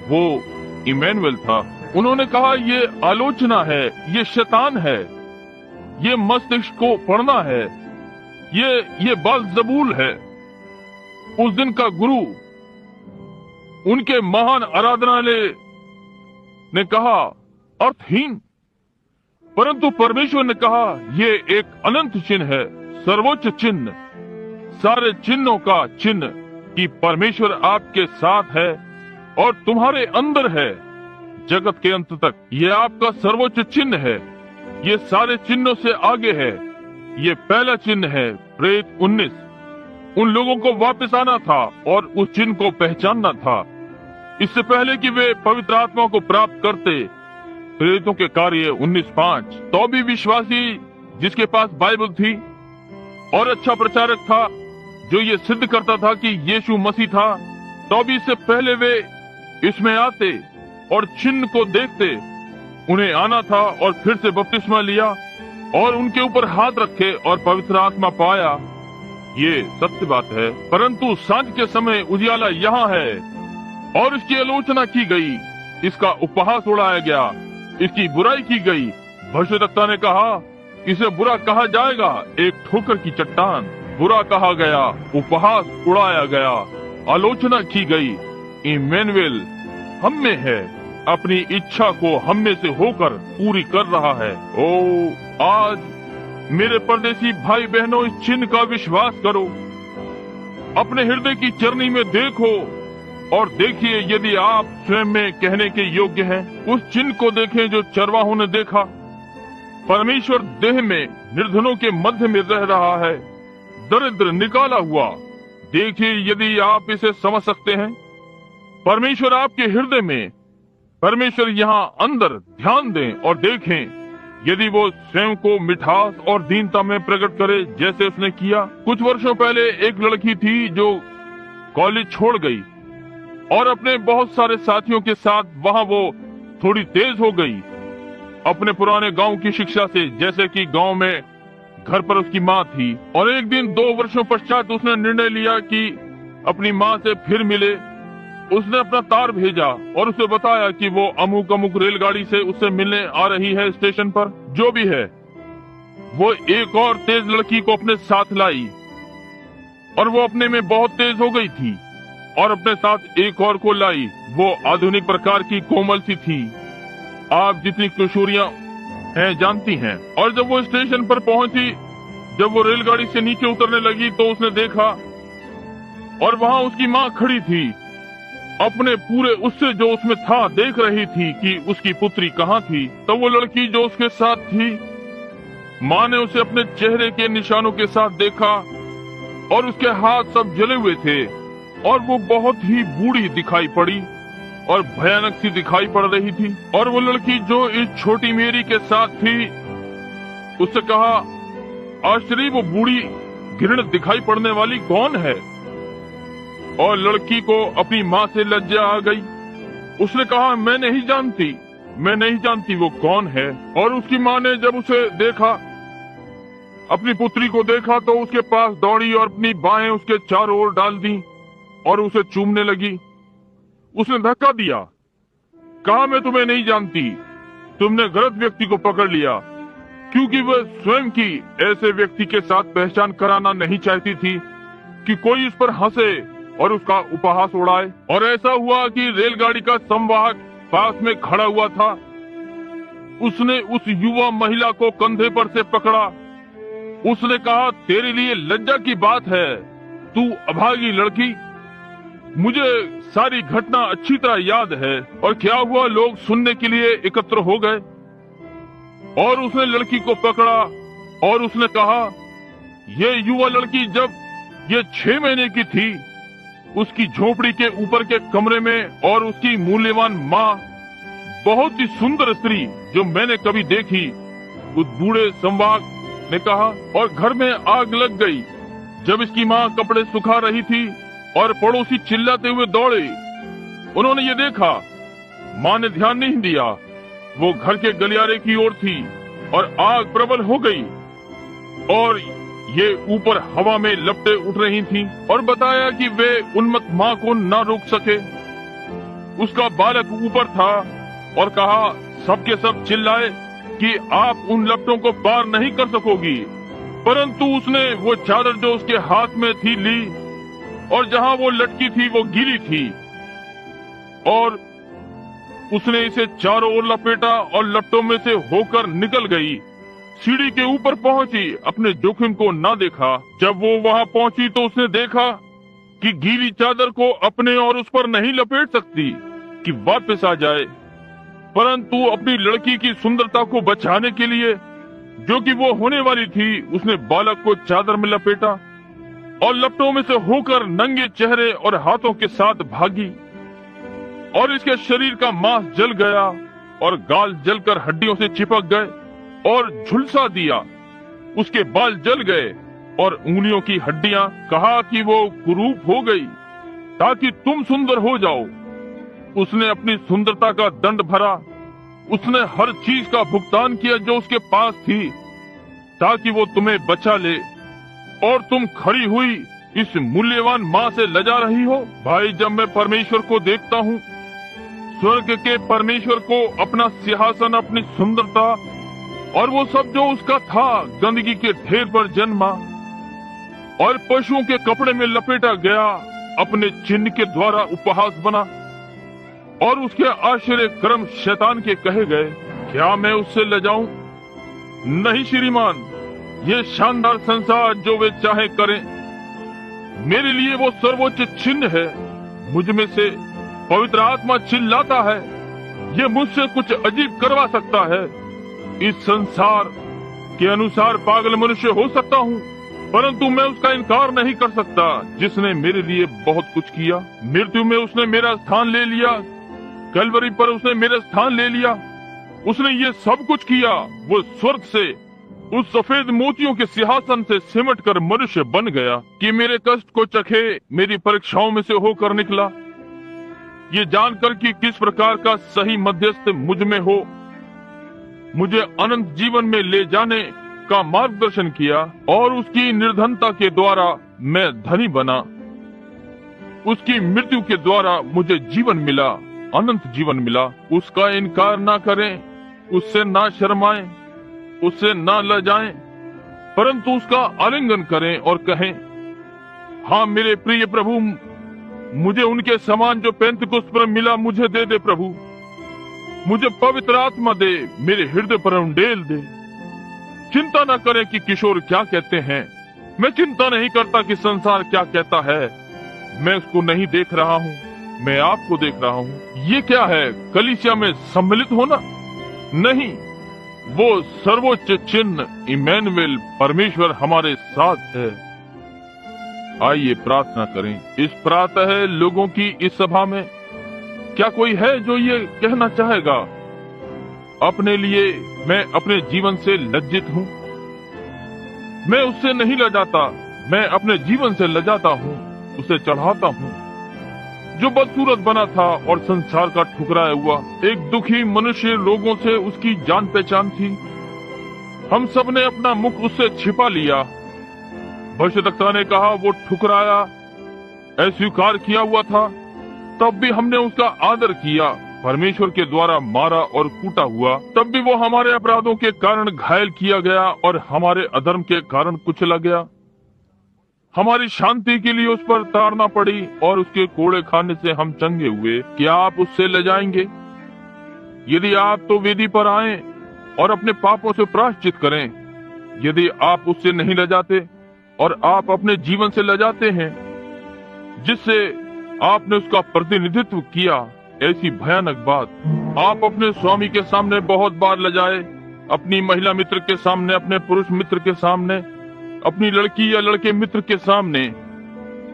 वो इमैनुएल था। उन्होंने कहा, ये आलोचना है, ये शैतान है, ये मस्तिष्क को पढ़ना है, ये बालजबूल है। उस दिन का गुरु, उनके महान आराधनालय ने कहा, अर्थहीन। परंतु परमेश्वर ने कहा, ये एक अनंत चिन्ह है, सर्वोच्च चिन्ह, सारे चिन्हों का चिन्ह, कि परमेश्वर आपके साथ है और तुम्हारे अंदर है जगत के अंत तक। ये आपका सर्वोच्च चिन्ह है। ये सारे चिन्हों से आगे है। ये पहला चिन्ह है, प्रेत 19। उन लोगों को वापस आना था और उस चिन्ह को पहचानना था, इससे पहले कि वे पवित्र आत्मा को प्राप्त करते। प्रेरितों के कार्य 19:5। तो भी विश्वासी जिसके पास बाइबल थी और अच्छा प्रचारक था जो ये सिद्ध करता था कि यीशु मसीह था, तो भी इससे पहले वे इसमें आते और चिन्ह को देखते। उन्हें आना था और फिर से बपतिस्मा लिया और उनके ऊपर हाथ रखे और पवित्र आत्मा पाया। ये सत्य बात है। परंतु सांझ के समय उजियाला यहाँ है और इसकी आलोचना की गई, इसका उपहास उड़ाया गया, इसकी बुराई की गई। भविष्यद्वक्ता ने कहा, इसे बुरा कहा जाएगा, एक ठोकर की चट्टान। बुरा कहा गया, उपहास उड़ाया गया, आलोचना की गई। इमैनुएल हम में है, अपनी इच्छा को हम में से होकर पूरी कर रहा है। ओ आज मेरे परदेसी भाई बहनों, इस चिन्ह का विश्वास करो, अपने हृदय की चरनी में देखो और देखिए यदि आप स्वयं में कहने के योग्य हैं। उस चिन्ह को देखें जो चरवाहों ने देखा। परमेश्वर देह में निर्धनों के मध्य में रह रहा है, दरिद्र निकाला हुआ। देखिए यदि आप इसे समझ सकते हैं। परमेश्वर आपके हृदय में, परमेश्वर यहाँ अंदर ध्यान दें और देखें यदि वो स्वयं को मिठास और दीनता में प्रकट करे जैसे उसने किया। कुछ वर्षों पहले एक लड़की थी जो कॉलेज छोड़ गई और अपने बहुत सारे साथियों के साथ वहाँ वो थोड़ी तेज हो गई अपने पुराने गांव की शिक्षा से, जैसे कि गांव में घर पर उसकी माँ थी। और एक दिन 2 वर्षों पश्चात उसने निर्णय लिया कि अपनी माँ से फिर मिले। उसने अपना तार भेजा और उसे बताया कि वो अमुक अमुक रेलगाड़ी से उससे मिलने आ रही है स्टेशन पर। जो भी है, वो एक और तेज लड़की को अपने साथ लाई और वो अपने में बहुत तेज हो गई थी और अपने साथ एक और को लाई। वो आधुनिक प्रकार की कोमल सी थी, आप जितनी किशोरियां हैं जानती हैं। और जब वो स्टेशन पर पहुंची, जब वो रेलगाड़ी से नीचे उतरने लगी तो उसने देखा और वहां उसकी माँ खड़ी थी, अपने पूरे उससे जो उसमें था देख रही थी कि उसकी पुत्री कहाँ थी। तब वो लड़की जो उसके साथ थी, माँ ने उसे अपने चेहरे के निशानों के साथ देखा और उसके हाथ सब जले हुए थे और वो बहुत ही बूढ़ी दिखाई पड़ी और भयानक सी दिखाई पड़ रही थी। और वो लड़की जो इस छोटी मेरी के साथ थी, उससे कहा, आश्चर्य, वो बूढ़ी घृणित दिखाई पड़ने वाली कौन है? और लड़की को अपनी माँ से लज्जा आ गई। उसने कहा, मैं नहीं जानती वो कौन है। और उसकी माँ ने जब उसे देखा, अपनी पुत्री को देखा, तो उसके पास दौड़ी और अपनी बाहें उसके चारों ओर डाल दी और उसे चूमने लगी। उसने धक्का दिया, कहा, मैं तुम्हें नहीं जानती, तुमने गलत व्यक्ति को पकड़ लिया। क्योंकि वह स्वयं की ऐसे व्यक्ति के साथ पहचान कराना नहीं चाहती थी कि कोई उस पर हंसे और उसका उपहास उड़ाए। और ऐसा हुआ कि रेलगाड़ी का संवाहक पास में खड़ा हुआ था। उसने उस युवा महिला को कंधे पर से पकड़ा। उसने कहा, तेरे लिए लज्जा की बात है, तू अभागी लड़की। मुझे सारी घटना अच्छी तरह याद है। और क्या हुआ, लोग सुनने के लिए एकत्र हो गए और उसने लड़की को पकड़ा और उसने कहा, ये युवा लड़की जब ये 6 महीने की थी, उसकी झोपड़ी के ऊपर के कमरे में, और उसकी मूल्यवान माँ, बहुत ही सुंदर स्त्री जो मैंने कभी देखी, उस बूढ़े संवाहक ने कहा। और घर में आग लग गई जब इसकी माँ कपड़े सुखा रही थी और पड़ोसी चिल्लाते हुए दौड़े। उन्होंने ये देखा, माँ ने ध्यान नहीं दिया, वो घर के गलियारे की ओर थी और आग प्रबल हो गई और ये ऊपर हवा में लपटें उठ रही थीं। और बताया कि वे उन्मत्त माँ को न रोक सके। उसका बालक ऊपर था और कहा, सबके सब चिल्लाए कि आप उन लपटों को पार नहीं कर सकोगी। परंतु उसने वो चादर जो उसके हाथ में थी ली और जहां वो लटकी थी वो गीली थी और उसने इसे चारों ओर लपेटा और लपटों में से होकर निकल गई। सीढ़ी के ऊपर पहुंची, अपने जोखिम को न देखा। जब वो वहां पहुंची तो उसने देखा कि गीली चादर को अपने और उस पर नहीं लपेट सकती कि वापस आ जाए, परंतु अपनी लड़की की सुंदरता को बचाने के लिए, जो कि वो होने वाली थी, उसने बालक को चादर में लपेटा और लपटों में से होकर नंगे चेहरे और हाथों के साथ भागी। और इसके शरीर का मांस जल गया और गाल जलकर हड्डियों से चिपक गए और झुलसा दिया। उसके बाल जल गए और उंगलियों की हड्डियां। कहा कि वो कुरूप हो गई ताकि तुम सुंदर हो जाओ। उसने अपनी सुंदरता का दंड भरा। उसने हर चीज का भुगतान किया जो उसके पास थी, ताकि वो तुम्हें बचा ले। और तुम खड़ी हुई इस मूल्यवान माँ से लजा रही हो। भाई, जब मैं परमेश्वर को देखता हूँ, स्वर्ग के परमेश्वर को, अपना सिंहासन, अपनी सुंदरता और वो सब जो उसका था, गंदगी के ढेर पर जन्मा और पशुओं के कपड़े में लपेटा गया, अपने चिन्ह के द्वारा उपहास बना और उसके आश्चर्य कर्म शैतान के कहे गए। क्या मैं उससे लजाऊं? नहीं श्रीमान, ये शानदार संसार जो वे चाहे करें, मेरे लिए वो सर्वोच्च चिन्ह है। मुझ में से पवित्र आत्मा चिल्लाता है, ये मुझसे कुछ अजीब करवा सकता है। इस संसार के अनुसार पागल मनुष्य हो सकता हूँ, परंतु मैं उसका इनकार नहीं कर सकता जिसने मेरे लिए बहुत कुछ किया। मृत्यु में उसने मेरा स्थान ले लिया, कलवरी पर उसने मेरा स्थान ले लिया। उसने ये सब कुछ किया। वो स्वर्ग से उस सफेद मोतियों के सिंहासन से सिमट कर मनुष्य बन गया कि मेरे कष्ट को चखे, मेरी परीक्षाओं में से होकर निकला। ये जानकर कि किस प्रकार का सही मध्यस्थ मुझ में हो, मुझे अनंत जीवन में ले जाने का मार्गदर्शन किया और उसकी निर्धनता के द्वारा मैं धनी बना। उसकी मृत्यु के द्वारा मुझे जीवन मिला, अनंत जीवन मिला। उसका इनकार ना करें, उससे ना शर्माएं, उससे ना लजाएं, परंतु उसका आलिंगन करें और कहें, हाँ मेरे प्रिय प्रभु, मुझे उनके समान जो पेंतकुस्त पर मिला मुझे दे दे प्रभु। मुझे पवित्र आत्मा दे, मेरे हृदय पर उंडेल दे। चिंता न करें कि किशोर क्या कहते हैं। मैं चिंता नहीं करता कि संसार क्या कहता है। मैं उसको नहीं देख रहा हूँ, मैं आपको देख रहा हूँ। ये क्या है, कलीसिया में सम्मिलित होना? नहीं, वो सर्वोच्च चिन्ह इमैनुएल, परमेश्वर हमारे साथ है। आइए प्रार्थना करें। इस प्रातः लोगों की इस सभा में क्या कोई है जो ये कहना चाहेगा, अपने लिए मैं अपने जीवन से लज्जित हूँ, मैं उससे नहीं लजाता, मैं अपने जीवन से लजाता हूँ, उसे चढ़ाता हूँ जो बदसूरत बना था और संसार का ठुकराया हुआ एक दुखी मनुष्य। लोगों से उसकी जान पहचान थी। हम सब ने अपना मुख उससे छिपा लिया। भविष्यद्वक्ता ने कहा वो ठुकराया, अस्वीकार किया हुआ था, तब भी हमने उसका आदर किया। परमेश्वर के द्वारा मारा और कूटा हुआ, तब भी वो हमारे अपराधों के कारण घायल किया गया और हमारे अधर्म के कारण कुचला गया। हमारी शांति के लिए उस पर ताड़ना पड़ी और उसके कोड़े खाने से हम चंगे हुए। क्या आप उससे ले जाएंगे? यदि आप तो वेदी पर आएं और अपने पापों से प्रायश्चित करें। यदि आप उससे नहीं ले जाते और आप अपने जीवन से ले जाते हैं जिससे आपने उसका प्रतिनिधित्व किया, ऐसी भयानक बात आप अपने स्वामी के सामने बहुत बार ले जाए, अपनी महिला मित्र के सामने, अपने पुरुष मित्र के सामने, अपनी लड़की या लड़के मित्र के सामने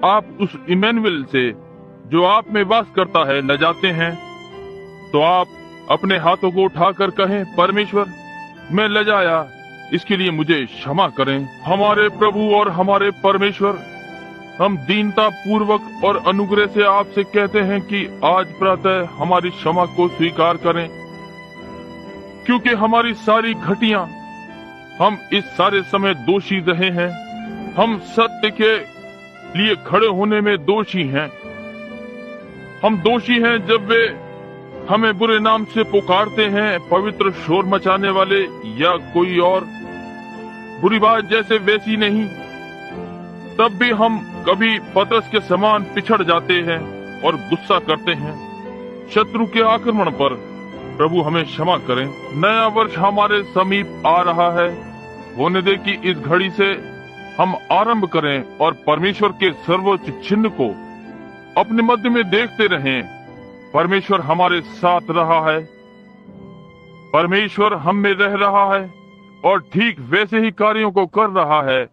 आप उस इमैनुएल से जो आप में वास करता है ले जाते हैं, तो आप अपने हाथों को उठाकर कहें, परमेश्वर मैं लजाया, इसके लिए मुझे क्षमा करें। हमारे प्रभु और हमारे परमेश्वर, हम दीनता पूर्वक और अनुग्रह से आपसे कहते हैं कि आज प्रातः हमारी क्षमा को स्वीकार करें, क्योंकि हमारी सारी घटिया हम इस सारे समय दोषी रहे हैं। हम सत्य के लिए खड़े होने में दोषी हैं। हम दोषी हैं जब वे हमें बुरे नाम से पुकारते हैं, पवित्र शोर मचाने वाले या कोई और बुरी बात जैसे वैसी नहीं, तब भी हम कभी पतरस के समान पिछड़ जाते हैं और गुस्सा करते हैं शत्रु के आक्रमण पर। प्रभु हमें क्षमा करें। नया वर्ष हमारे समीप आ रहा है। होने दे कि इस घड़ी से हम आरंभ करें और परमेश्वर के सर्वोच्च चिन्ह को अपने मध्य में देखते रहें। परमेश्वर हमारे साथ रहा है, परमेश्वर हम में रह रहा है और ठीक वैसे ही कार्यों को कर रहा है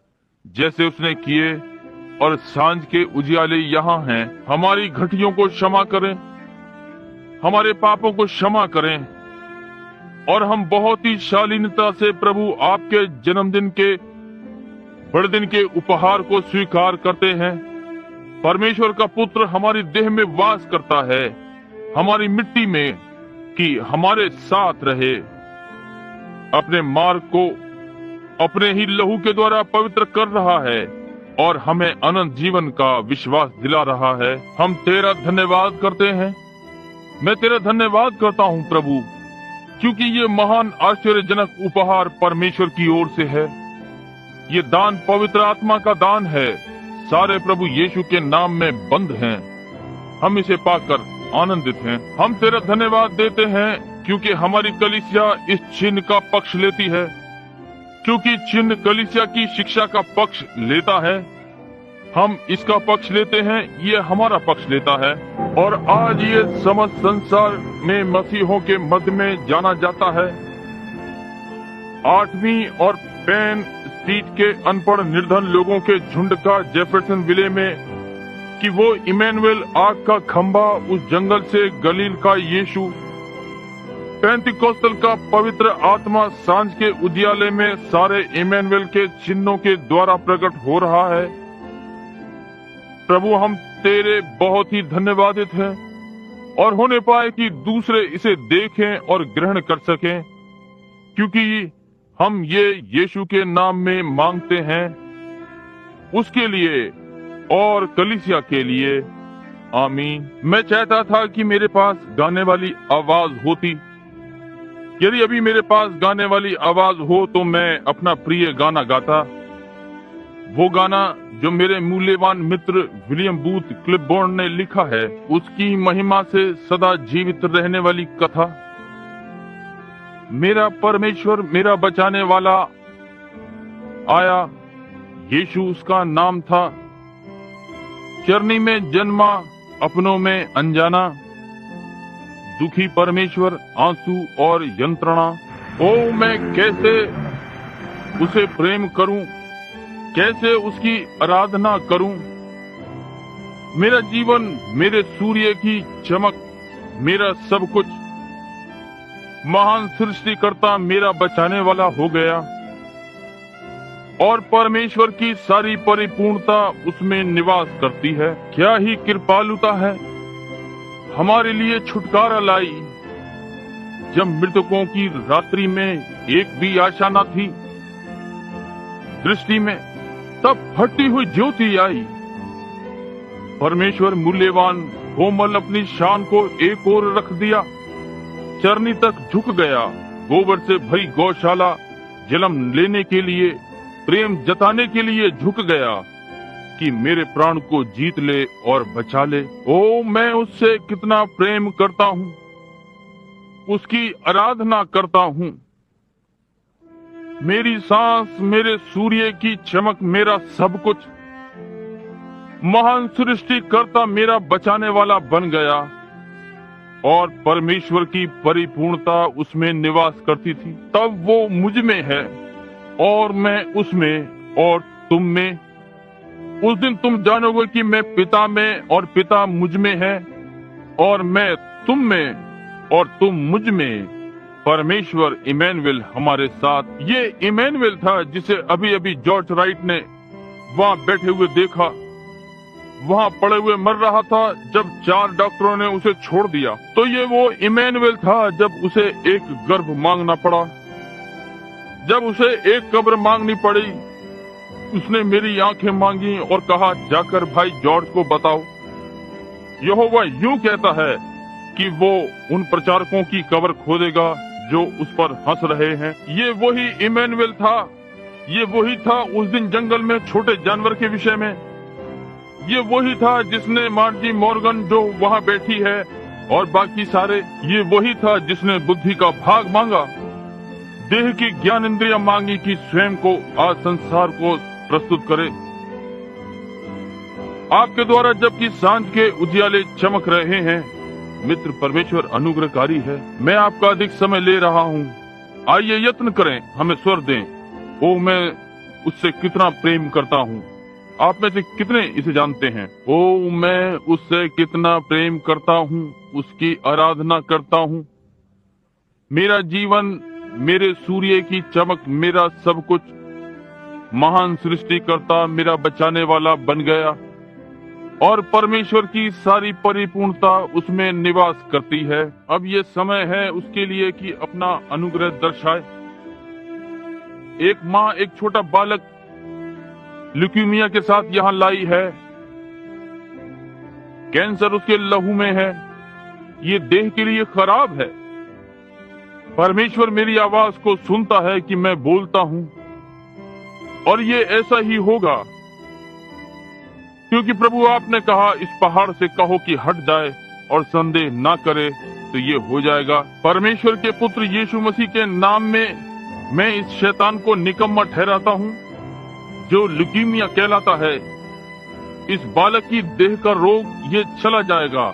जैसे उसने किए, और सांझ के उजियाले यहाँ हैं। हमारी घटियों को क्षमा करें, हमारे पापों को क्षमा करें, और हम बहुत ही शालीनता से प्रभु आपके जन्मदिन के बड़े दिन के उपहार को स्वीकार करते हैं। परमेश्वर का पुत्र हमारी देह में वास करता है, हमारी मिट्टी में, कि हमारे साथ रहे, अपने मार्ग को अपने ही लहू के द्वारा पवित्र कर रहा है और हमें अनंत जीवन का विश्वास दिला रहा है। हम तेरा धन्यवाद करते हैं। मैं तेरा धन्यवाद करता हूँ प्रभु, क्योंकि ये महान आश्चर्यजनक उपहार परमेश्वर की ओर से है। ये दान पवित्र आत्मा का दान है, सारे प्रभु यीशु के नाम में बंद हैं। हम इसे पाकर आनंदित हैं। हम तेरा धन्यवाद देते हैं क्योंकि हमारी कलीसिया इस चिन्ह का पक्ष लेती है क्योंकि चिन्ह कलीसिया की शिक्षा का पक्ष लेता है, हम इसका पक्ष लेते हैं, ये हमारा पक्ष लेता है। और आज ये समस्त संसार में मसीहों के मध्य में जाना जाता है। 8वीं और पेन स्ट्रीट के अनपढ़ निर्धन लोगों के झुंड का जेफरसन विले में कि वो इमैनुएल आग का खंभा, उस जंगल से गलील का यीशु, पेंतिकोस्तल का पवित्र आत्मा सांझ के उजियाले में सारे इमैनुएल के चिन्हों के द्वारा प्रकट हो रहा है। प्रभु, हम तेरे बहुत ही धन्यवादित हैं और होने पाए कि दूसरे इसे देखें और ग्रहण कर सकें, क्योंकि हम ये यीशु के नाम में मांगते हैं, उसके लिए और कलीसिया के लिए। आमीन। मैं चाहता था कि मेरे पास गाने वाली आवाज होती। यदि अभी मेरे पास गाने वाली आवाज हो तो मैं अपना प्रिय गाना गाता, वो गाना जो मेरे मूल्यवान मित्र विलियम बूथ क्लिपबोर्न ने लिखा है, उसकी महिमा से सदा जीवित रहने वाली कथा। मेरा परमेश्वर मेरा बचाने वाला आया, यीशु उसका नाम था। चरनी में जन्मा, अपनों में अनजाना, दुखी परमेश्वर, आंसू और यंत्रणा। ओ मैं कैसे उसे प्रेम करूं, कैसे उसकी आराधना करूं। मेरा जीवन मेरे सूर्य की चमक, मेरा सब कुछ, महान सृष्टिकर्ता मेरा बचाने वाला हो गया और परमेश्वर की सारी परिपूर्णता उसमें निवास करती है। क्या ही कृपालुता है, हमारे लिए छुटकारा लाई। जब मृतकों की रात्रि में एक भी आशा न थी दृष्टि में, तब फटती हुई ज्योति आई। परमेश्वर मूल्यवान कोमल अपनी शान को एक ओर रख दिया, चरनी तक झुक गया, गोबर से भरी गौशाला जन्म लेने के लिए, प्रेम जताने के लिए झुक गया कि मेरे प्राण को जीत ले और बचा ले। ओ मैं उससे कितना प्रेम करता हूँ, उसकी आराधना करता हूँ। मेरी सांस, मेरे सूर्य की चमक, मेरा सब कुछ, महान सृष्टिकर्ता मेरा बचाने वाला बन गया और परमेश्वर की परिपूर्णता उसमें निवास करती थी। तब वो मुझ में है और मैं उसमें और तुम में। उस दिन तुम जानोगे कि मैं पिता में और पिता मुझ में है और मैं तुम में और तुम मुझ में। परमेश्वर इमैनुएल हमारे साथ। ये इमैनुएल था जिसे अभी अभी जॉर्ज राइट ने वहाँ बैठे हुए देखा, वहाँ पड़े हुए मर रहा था जब 4 डॉक्टरों ने उसे छोड़ दिया। तो ये वो इमैनुएल था जब उसे एक गर्भ मांगना पड़ा, जब उसे एक कब्र मांगनी पड़ी। उसने मेरी आंखें मांगी और कहा, जाकर भाई जॉर्ज को बताओ, यहोवा यूं कहता है कि वो उन प्रचारकों की कब्र खोदेगा जो उस पर हंस रहे हैं। ये वही इमैनुएल था, ये वही था उस दिन जंगल में छोटे जानवर के विषय में। ये वही था जिसने मार्जी मॉर्गन जो वहाँ बैठी है और बाकी सारे, ये वही था जिसने बुद्धि का भाग मांगा, देह की ज्ञान इंद्रिया मांगी कि स्वयं को आज संसार को प्रस्तुत करे। आपके द्वारा जबकि सांझ के उजियाले चमक रहे हैं, मित्र परमेश्वर अनुग्रहकारी है। मैं आपका अधिक समय ले रहा हूँ, आइए यत्न करें, हमें स्वर दें। ओ मैं उससे कितना प्रेम करता हूँ। आप में से कितने इसे जानते हैं? ओ मैं उससे कितना प्रेम करता हूँ, उसकी आराधना करता हूँ। मेरा जीवन मेरे सूर्य की चमक, मेरा सब कुछ, महान सृष्टिकर्ता मेरा बचाने वाला बन गया और परमेश्वर की सारी परिपूर्णता उसमें निवास करती है। अब ये समय है उसके लिए कि अपना अनुग्रह दर्शाए। एक माँ एक छोटा बालक ल्यूकीमिया के साथ यहाँ लाई है, कैंसर उसके लहू में है, ये देह के लिए खराब है। परमेश्वर मेरी आवाज को सुनता है कि मैं बोलता हूँ और ये ऐसा ही होगा, क्योंकि प्रभु आपने कहा, इस पहाड़ से कहो कि हट जाए और संदेह ना करे तो ये हो जाएगा। परमेश्वर के पुत्र यीशु मसीह के नाम में मैं इस शैतान को निकम्मा ठहराता हूँ जो ल्यूकीमिया कहलाता है। इस बालक की देह का रोग ये चला जाएगा।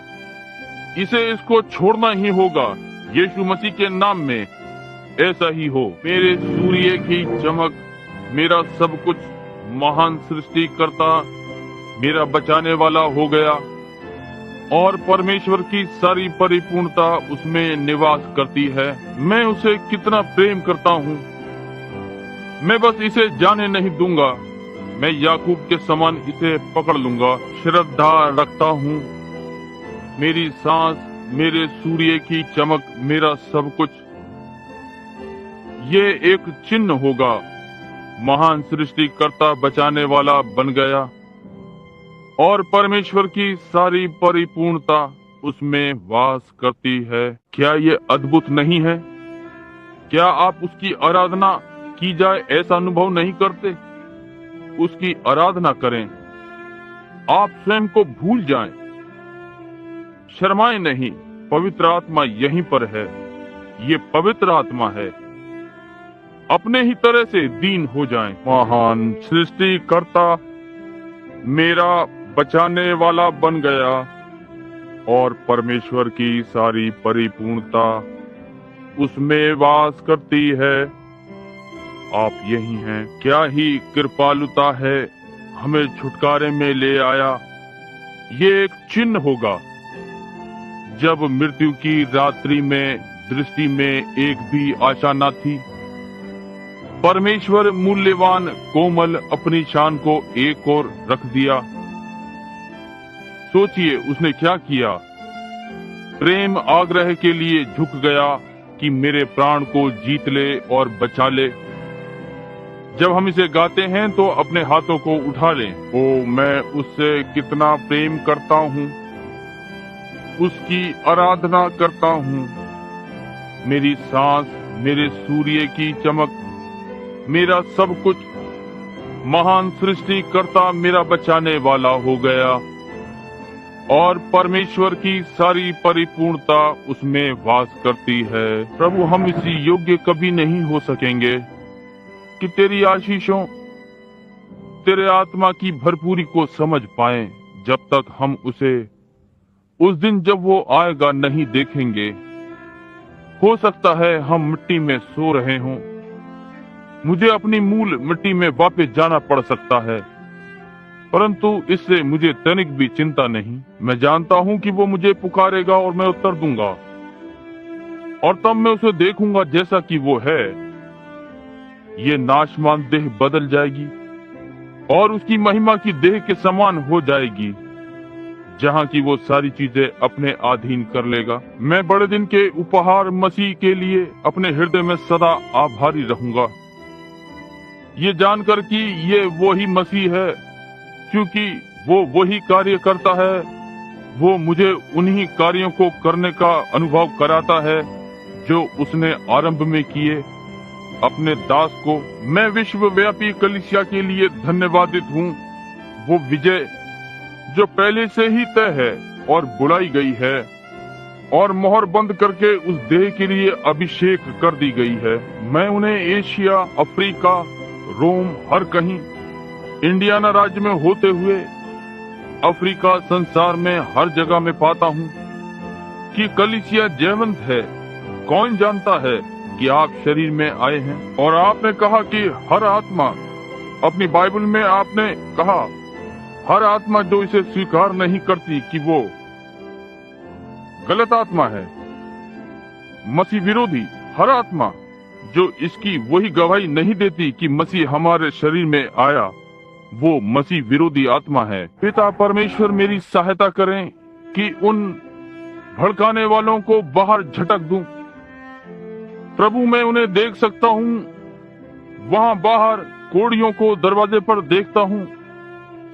इसे इसको छोड़ना ही होगा यीशु मसीह के नाम में। ऐसा ही हो। मेरे सूर्य की चमक, मेरा सब कुछ, महान सृष्टिकर्ता मेरा बचाने वाला हो गया और परमेश्वर की सारी परिपूर्णता उसमें निवास करती है। मैं उसे कितना प्रेम करता हूँ, मैं बस इसे जाने नहीं दूंगा। मैं याकूब के समान इसे पकड़ लूंगा। श्रद्धा रखता हूँ। मेरी सांस, मेरे सूर्य की चमक, मेरा सब कुछ, ये एक चिन्ह होगा। महान सृष्टिकर्ता बचाने वाला बन गया और परमेश्वर की सारी परिपूर्णता उसमें वास करती है। क्या ये अद्भुत नहीं है? क्या आप उसकी आराधना की जाए ऐसा अनुभव नहीं करते? उसकी आराधना करें, आप स्वयं को भूल जाएं, शर्माएं नहीं। पवित्र आत्मा यहीं पर है। ये पवित्र आत्मा है। अपने ही तरह से दीन हो जाएं। महान सृष्टिकर्ता मेरा बचाने वाला बन गया और परमेश्वर की सारी परिपूर्णता उसमें वास करती है। आप यही हैं। क्या ही कृपालुता है, हमें छुटकारे में ले आया। ये एक चिन्ह होगा। जब मृत्यु की रात्रि में दृष्टि में एक भी आशा न थी, परमेश्वर मूल्यवान कोमल अपनी शान को एक और रख दिया। सोचिए उसने क्या किया। प्रेम आग्रह के लिए झुक गया कि मेरे प्राण को जीत ले और बचा ले। जब हम इसे गाते हैं तो अपने हाथों को उठा लें। ओ मैं उससे कितना प्रेम करता हूँ, उसकी आराधना करता हूँ। मेरी सांस, मेरे सूर्य की चमक, मेरा सब कुछ, महान सृष्टिकर्ता मेरा बचाने वाला हो गया और परमेश्वर की सारी परिपूर्णता उसमें वास करती है। प्रभु, हम इसी योग्य कभी नहीं हो सकेंगे कि तेरी आशीषों, तेरे आत्मा की भरपूरी को समझ पाएं, जब तक हम उसे उस दिन जब वो आएगा नहीं देखेंगे। हो सकता है हम मिट्टी में सो रहे हों, मुझे अपनी मूल मिट्टी में वापस जाना पड़ सकता है, परंतु इससे मुझे तनिक भी चिंता नहीं। मैं जानता हूं कि वो मुझे पुकारेगा और मैं उत्तर दूंगा और तब मैं उसे देखूंगा जैसा कि वो है। ये नाशवान देह बदल जाएगी और उसकी महिमा की देह के समान हो जाएगी, जहां की वो सारी चीजें अपने अधीन कर लेगा। मैं बड़े दिन के उपहार मसीह के लिए अपने हृदय में सदा आभारी रहूंगा, ये जानकर कि ये वो ही मसीह है, क्योंकि वो वही कार्य करता है। वो मुझे उन्हीं कार्यों को करने का अनुभव कराता है जो उसने आरंभ में किए अपने दास को। मैं विश्वव्यापी कलीसिया के लिए धन्यवादित हूँ। वो विजय जो पहले से ही तय है और बुलाई गई है और मोहर बंद करके उस देह के लिए अभिषेक कर दी गई है। मैं उन्हें एशिया, अफ्रीका, रोम, हर कहीं, इंडियाना राज्य में होते हुए अफ्रीका, संसार में हर जगह में पाता हूँ कि कलीसिया जीवंत है। कौन जानता है कि आप शरीर में आए हैं। और आपने कहा कि हर आत्मा, अपनी बाइबल में आपने कहा हर आत्मा जो इसे स्वीकार नहीं करती कि वो गलत आत्मा है, मसीह विरोधी। हर आत्मा जो इसकी वही गवाही नहीं देती कि मसीह हमारे शरीर में आया, वो मसीह विरोधी आत्मा है। पिता परमेश्वर मेरी सहायता करें कि उन भड़काने वालों को बाहर झटक दूं। प्रभु, मैं उन्हें देख सकता हूँ। वहाँ बाहर कोड़ियों को दरवाजे पर देखता हूँ।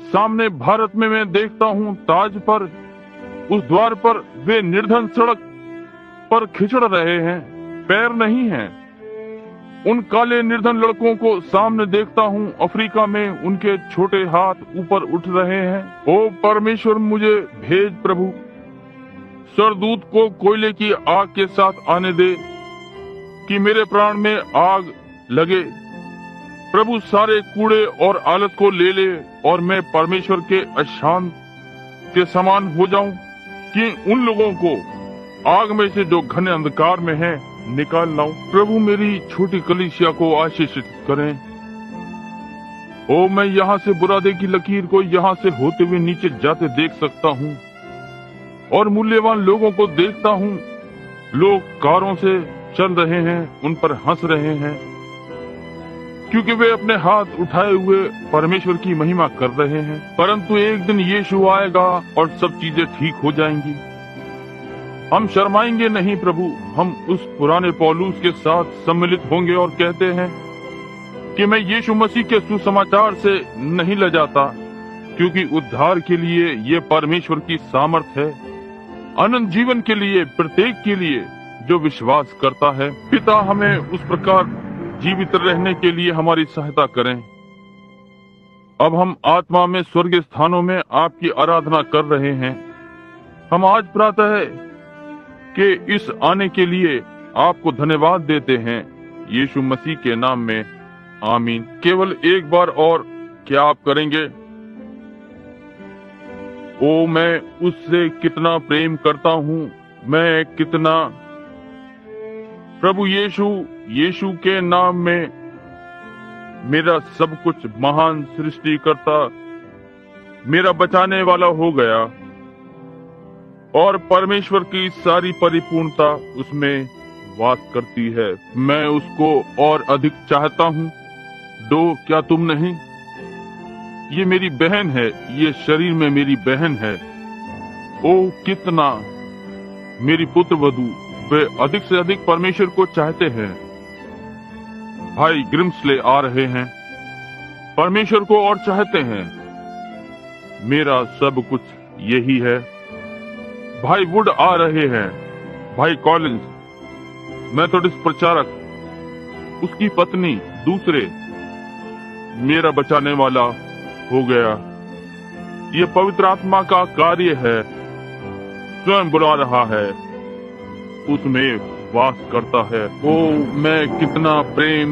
सामने भारत में मैं देखता हूँ ताज पर, उस द्वार पर वे निर्धन सड़क पर खिचड़ रहे हैं, पैर नहीं हैं। उन काले निर्धन लड़कों को सामने देखता हूँ। अफ्रीका में उनके छोटे हाथ ऊपर उठ रहे हैं। ओ परमेश्वर, मुझे भेज प्रभु। सरदूत को कोयले की आग के साथ आने दे कि मेरे प्राण में आग लगे। प्रभु सारे कूड़े और आलस को ले ले और मैं परमेश्वर के अशांत के समान हो जाऊं कि उन लोगों को आग में से जो घने अंधकार में है निकाल लाऊं। प्रभु मेरी छोटी कलीसिया को आशीषित करें। ओ मैं यहाँ से बुरादे की लकीर को यहाँ से होते हुए नीचे जाते देख सकता हूँ और मूल्यवान लोगों को देखता हूँ। लोग कारों से चल रहे हैं, उन पर हंस रहे हैं क्योंकि वे अपने हाथ उठाए हुए परमेश्वर की महिमा कर रहे हैं। परंतु एक दिन यीशु आएगा और सब चीजें ठीक हो जाएंगी। हम शर्माएंगे नहीं प्रभु, हम उस पुराने पौलुस के साथ सम्मिलित होंगे और कहते हैं कि मैं यीशु मसीह के सुसमाचार से नहीं लजाता, क्योंकि उद्धार के लिए ये परमेश्वर की सामर्थ है, अनंत जीवन के लिए प्रत्येक के लिए जो विश्वास करता है। पिता हमें उस प्रकार जीवित रहने के लिए हमारी सहायता करें। अब हम आत्मा में स्वर्गीय स्थानों में आपकी आराधना कर रहे हैं। हम आज प्रातः के इस आने के लिए आपको धन्यवाद देते हैं, यीशु मसीह के नाम में, आमीन। केवल एक बार और क्या आप करेंगे? ओ मैं उससे कितना प्रेम करता हूँ, मैं कितना। प्रभु यीशु के नाम में मेरा सब कुछ महान सृष्टिकर्ता मेरा बचाने वाला हो गया और परमेश्वर की सारी परिपूर्णता उसमें वास करती है। मैं उसको और अधिक चाहता हूँ। दो क्या तुम नहीं? ये मेरी बहन है, ये शरीर में मेरी बहन है। ओ कितना मेरी पुत्र वधू, वे अधिक से अधिक परमेश्वर को चाहते हैं। भाई ग्रिम्सले आ रहे हैं, परमेश्वर को और चाहते हैं। मेरा सब कुछ यही है। भाई वुड आ रहे हैं, भाई कॉलिंस, मेथोडिस्ट प्रचारक, उसकी पत्नी, दूसरे, मेरा बचाने वाला हो गया। ये पवित्र आत्मा का कार्य है, स्वयं बुला रहा है, उसमें वास करता है। ओ मैं कितना प्रेम।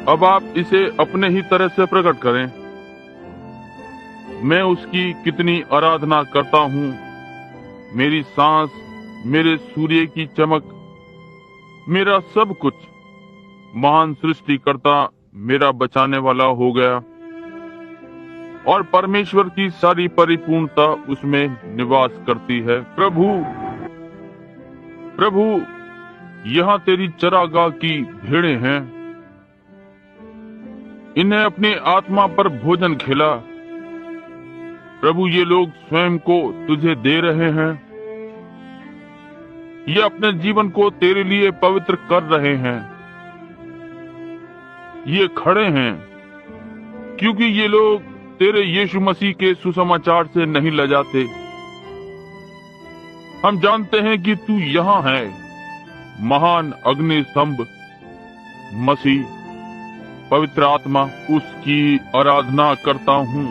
अब आप इसे अपने ही तरह से प्रकट करें। मैं उसकी कितनी आराधना करता हूँ। मेरी सांस, मेरे सूर्य की चमक, मेरा सब कुछ महान सृष्टिकर्ता मेरा बचाने वाला हो गया और परमेश्वर की सारी परिपूर्णता उसमें निवास करती है। प्रभु यहाँ तेरी चरागाह की भेड़ें हैं, इन्हें अपनी आत्मा पर भोजन खिला। प्रभु ये लोग स्वयं को तुझे दे रहे हैं, ये अपने जीवन को तेरे लिए पवित्र कर रहे हैं। ये खड़े हैं क्योंकि ये लोग तेरे यीशु मसीह के सुसमाचार से नहीं लजाते। हम जानते हैं कि तू यहाँ है, महान अग्नि स्तंभ मसीह, पवित्र आत्मा, उसकी आराधना करता हूँ।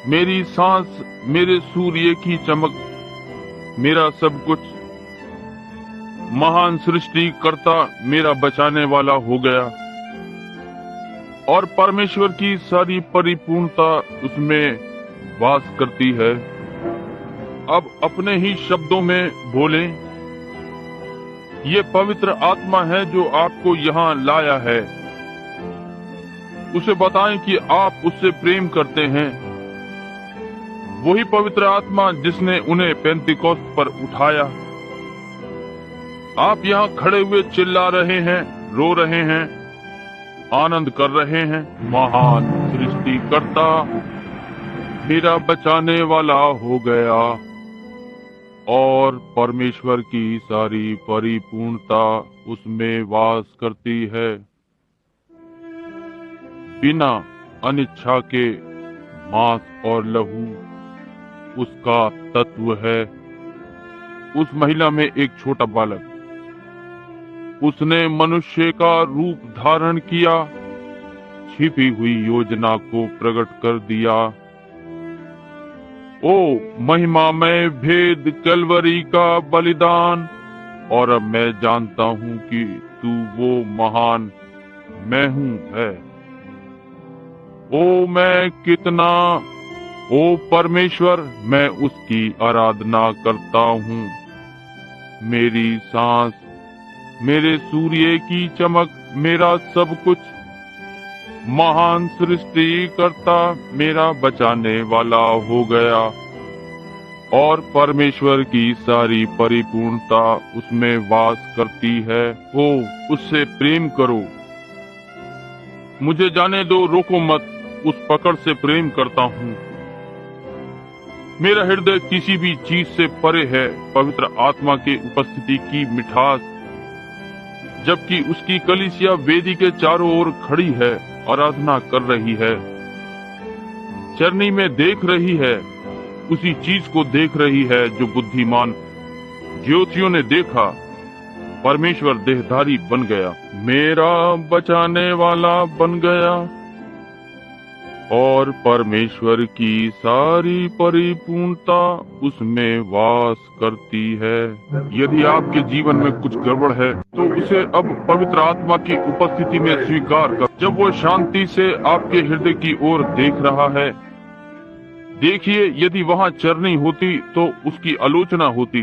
मेरी सांस, मेरे सूर्य की चमक, मेरा सब कुछ महान सृष्टिकर्ता मेरा बचाने वाला हो गया और परमेश्वर की सारी परिपूर्णता उसमें वास करती है। अब अपने ही शब्दों में बोलें, ये पवित्र आत्मा है जो आपको यहाँ लाया है। उसे बताएं कि आप उससे प्रेम करते हैं। वही पवित्र आत्मा जिसने उन्हें पेंतिकोस्त पर उठाया। आप यहाँ खड़े हुए चिल्ला रहे हैं, रो रहे हैं, आनंद कर रहे हैं। महान सृष्टिकर्ता मेरा बचाने वाला हो गया और परमेश्वर की सारी परिपूर्णता उसमें वास करती है। बिना अनिच्छा के मांस और लहू उसका तत्व है। उस महिला में एक छोटा बालक, उसने मनुष्य का रूप धारण किया, छिपी हुई योजना को प्रकट कर दिया। ओ महिमामय भेद, कलवरी का बलिदान और अब मैं जानता हूँ कि तू वो महान मैं हूँ है। ओ मैं कितना, ओ परमेश्वर, मैं उसकी आराधना करता हूँ। मेरी सांस, मेरे सूर्य की चमक, मेरा सब कुछ, महान सृष्टिकर्ता मेरा बचाने वाला हो गया। और परमेश्वर की सारी परिपूर्णता उसमें वास करती है। ओ उससे प्रेम करो। मुझे जाने दो, रोको मत, उस पकड़ से प्रेम करता हूँ। मेरा हृदय किसी भी चीज से परे है पवित्र आत्मा की उपस्थिति की मिठास। जबकि उसकी कलीसिया वेदी के चारों ओर खड़ी है, आराधना कर रही है, चरनी में देख रही है, उसी चीज को देख रही है जो बुद्धिमान ज्योतियों ने देखा। परमेश्वर देहधारी बन गया, मेरा बचाने वाला बन गया। और परमेश्वर की सारी परिपूर्णता उसमें वास करती है। यदि आपके जीवन में कुछ गड़बड़ है तो उसे अब पवित्र आत्मा की उपस्थिति में स्वीकार कर। जब वो शांति से आपके हृदय की ओर देख रहा है, देखिए, यदि वहाँ चरनी होती तो उसकी आलोचना होती।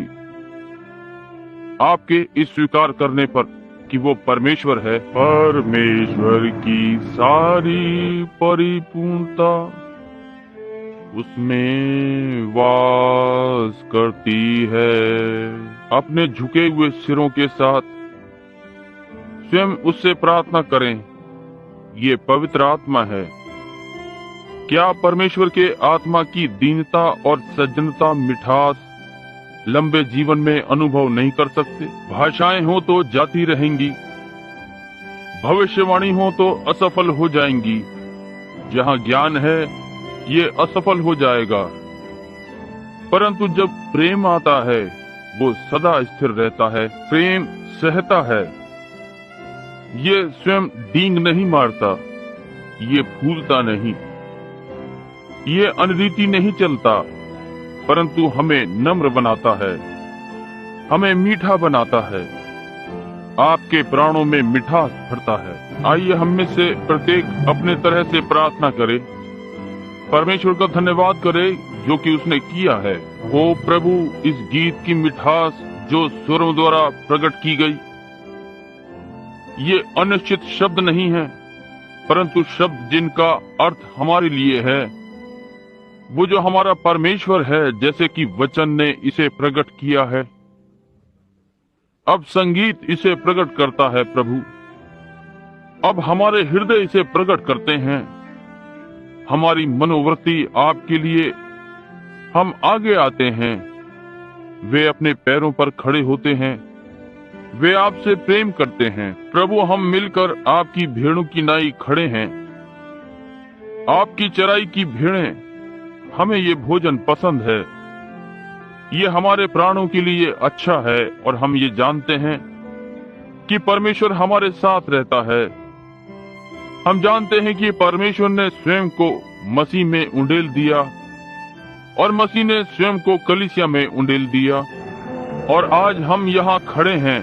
आपके इस स्वीकार करने पर कि वो परमेश्वर है, परमेश्वर की सारी परिपूर्णता उसमें वास करती है। अपने झुके हुए सिरों के साथ स्वयं उससे प्रार्थना करें। ये पवित्र आत्मा है। क्या परमेश्वर के आत्मा की दीनता और सज्जनता, मिठास लंबे जीवन में अनुभव नहीं कर सकते? भाषाएं हो तो जाती रहेंगी, भविष्यवाणी हो तो असफल हो जाएंगी। जहां ज्ञान है ये असफल हो जाएगा, परंतु जब प्रेम आता है वो सदा स्थिर रहता है। प्रेम सहता है, ये स्वयं डींग नहीं मारता, ये फूलता नहीं, ये अनरीति नहीं चलता, परंतु हमें नम्र बनाता है, हमें मीठा बनाता है, आपके प्राणों में मिठास भरता है। आइए हम में से प्रत्येक अपने तरह से प्रार्थना करे, परमेश्वर का धन्यवाद करे जो कि उसने किया है। ओ प्रभु, इस गीत की मिठास जो स्वरों द्वारा प्रकट की गई, ये अनिश्चित शब्द नहीं है, परंतु शब्द जिनका अर्थ हमारे लिए है। वो जो हमारा परमेश्वर है, जैसे कि वचन ने इसे प्रकट किया है, अब संगीत इसे प्रकट करता है। प्रभु, अब हमारे हृदय इसे प्रकट करते हैं। हमारी मनोवृत्ति आपके लिए, हम आगे आते हैं, वे अपने पैरों पर खड़े होते हैं, वे आपसे प्रेम करते हैं। प्रभु, हम मिलकर आपकी भेड़ों की नाई खड़े हैं, आपकी चराई की भेड़ें। हमें ये भोजन पसंद है, ये हमारे प्राणों के लिए अच्छा है, और हम ये जानते हैं कि परमेश्वर हमारे साथ रहता है। हम जानते हैं कि परमेश्वर ने स्वयं को मसीह में उंडेल दिया, और मसीह ने स्वयं को कलीसिया में उंडेल दिया, और आज हम यहाँ खड़े हैं,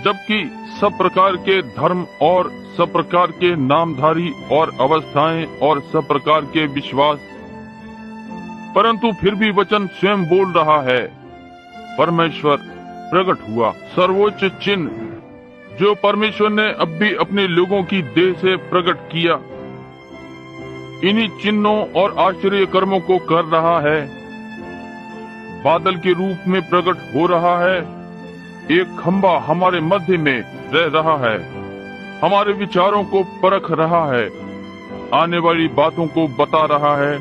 जबकि सब प्रकार के धर्म और सब प्रकार के नामधारी और अवस्थाएं और सब प्रकार के विश्वास, परंतु फिर भी वचन स्वयं बोल रहा है, परमेश्वर प्रकट हुआ। सर्वोच्च चिन्ह जो परमेश्वर ने अब भी अपने लोगों की देह से प्रकट किया, इन्हीं चिन्हों और आश्चर्य कर्मों को कर रहा है। बादल के रूप में प्रकट हो रहा है, एक खंबा हमारे मध्य में रह रहा है, हमारे विचारों को परख रहा है, आने वाली बातों को बता रहा है,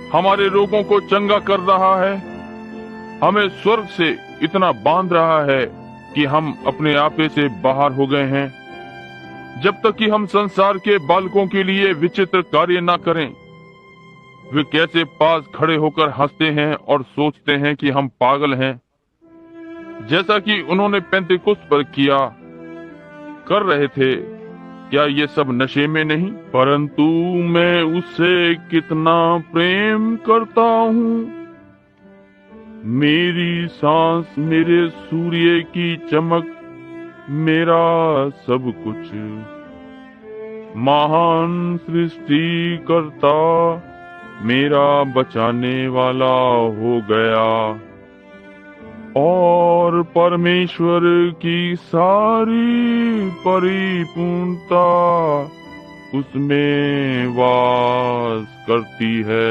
हमारे रोगों को चंगा कर रहा है, हमें स्वर्ग से इतना बांध रहा है कि हम अपने आपे से बाहर हो गए हैं। जब तक कि हम संसार के बालकों के लिए विचित्र कार्य ना करें, वे कैसे पास खड़े होकर हंसते हैं और सोचते हैं कि हम पागल हैं, जैसा कि उन्होंने पेंतेकुस्त पर किया कर रहे थे। क्या ये सब नशे में नहीं? परंतु मैं उससे कितना प्रेम करता हूँ, मेरी सांस, मेरे सूर्य की चमक, मेरा सब कुछ, महान सृष्टि करता मेरा बचाने वाला हो गया, और परमेश्वर की सारी परिपूर्णता उसमें वास करती है।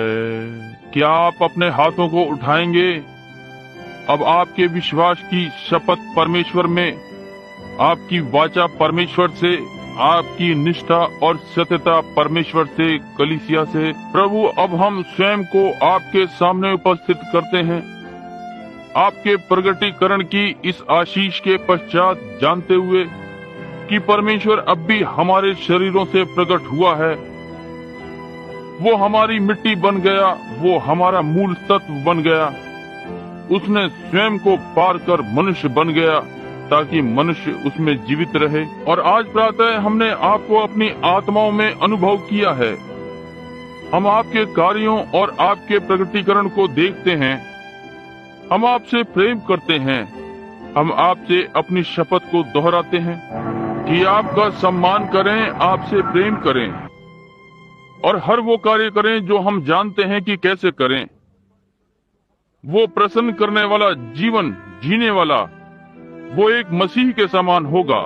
क्या आप अपने हाथों को उठाएंगे? अब आपके विश्वास की शपथ परमेश्वर में, आपकी वाचा परमेश्वर से, आपकी निष्ठा और सत्यता परमेश्वर से, कलीसिया से। प्रभु, अब हम स्वयं को आपके सामने उपस्थित करते हैं, आपके प्रगटीकरण की इस आशीष के पश्चात, जानते हुए कि परमेश्वर अब भी हमारे शरीरों से प्रकट हुआ है। वो हमारी मिट्टी बन गया, वो हमारा मूल तत्व बन गया। उसने स्वयं को पार कर मनुष्य बन गया ताकि मनुष्य उसमें जीवित रहे। और आज प्रातः हमने आपको अपनी आत्माओं में अनुभव किया है। हम आपके कार्यों और आपके प्रगटीकरण को देखते हैं। हम आपसे प्रेम करते हैं। हम आपसे अपनी शपथ को दोहराते हैं कि आपका सम्मान करें, आपसे प्रेम करें और हर वो कार्य करें जो हम जानते हैं कि कैसे करें। वो प्रसन्न करने वाला जीवन जीने वाला, वो एक मसीह के समान होगा।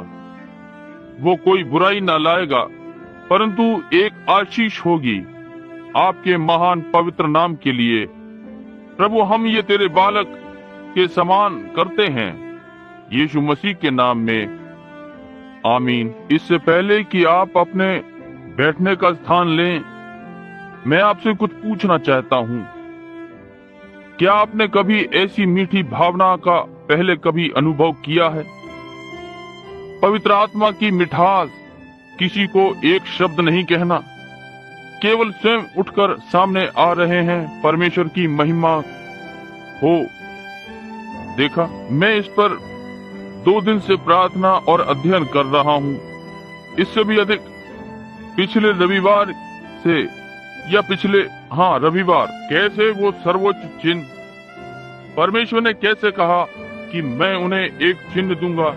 वो कोई बुराई ना लाएगा, परंतु एक आशीष होगी आपके महान पवित्र नाम के लिए। प्रभु, हम ये तेरे बालक के समान करते हैं, यीशु मसीह के नाम में, आमीन। इससे पहले कि आप अपने बैठने का स्थान लें, मैं आपसे कुछ पूछना चाहता हूँ। क्या आपने कभी ऐसी मीठी भावना का पहले कभी अनुभव किया है? पवित्र आत्मा की मिठास, किसी को एक शब्द नहीं कहना, केवल स्वयं उठकर सामने आ रहे हैं, परमेश्वर की महिमा हो। देखा, मैं इस पर 2 दिन से प्रार्थना और अध्ययन कर रहा हूँ। इससे भी अधिक पिछले रविवार से, या पिछले रविवार, कैसे वो सर्वोच्च चिन्ह, परमेश्वर ने कैसे कहा कि मैं उन्हें एक चिन्ह दूंगा,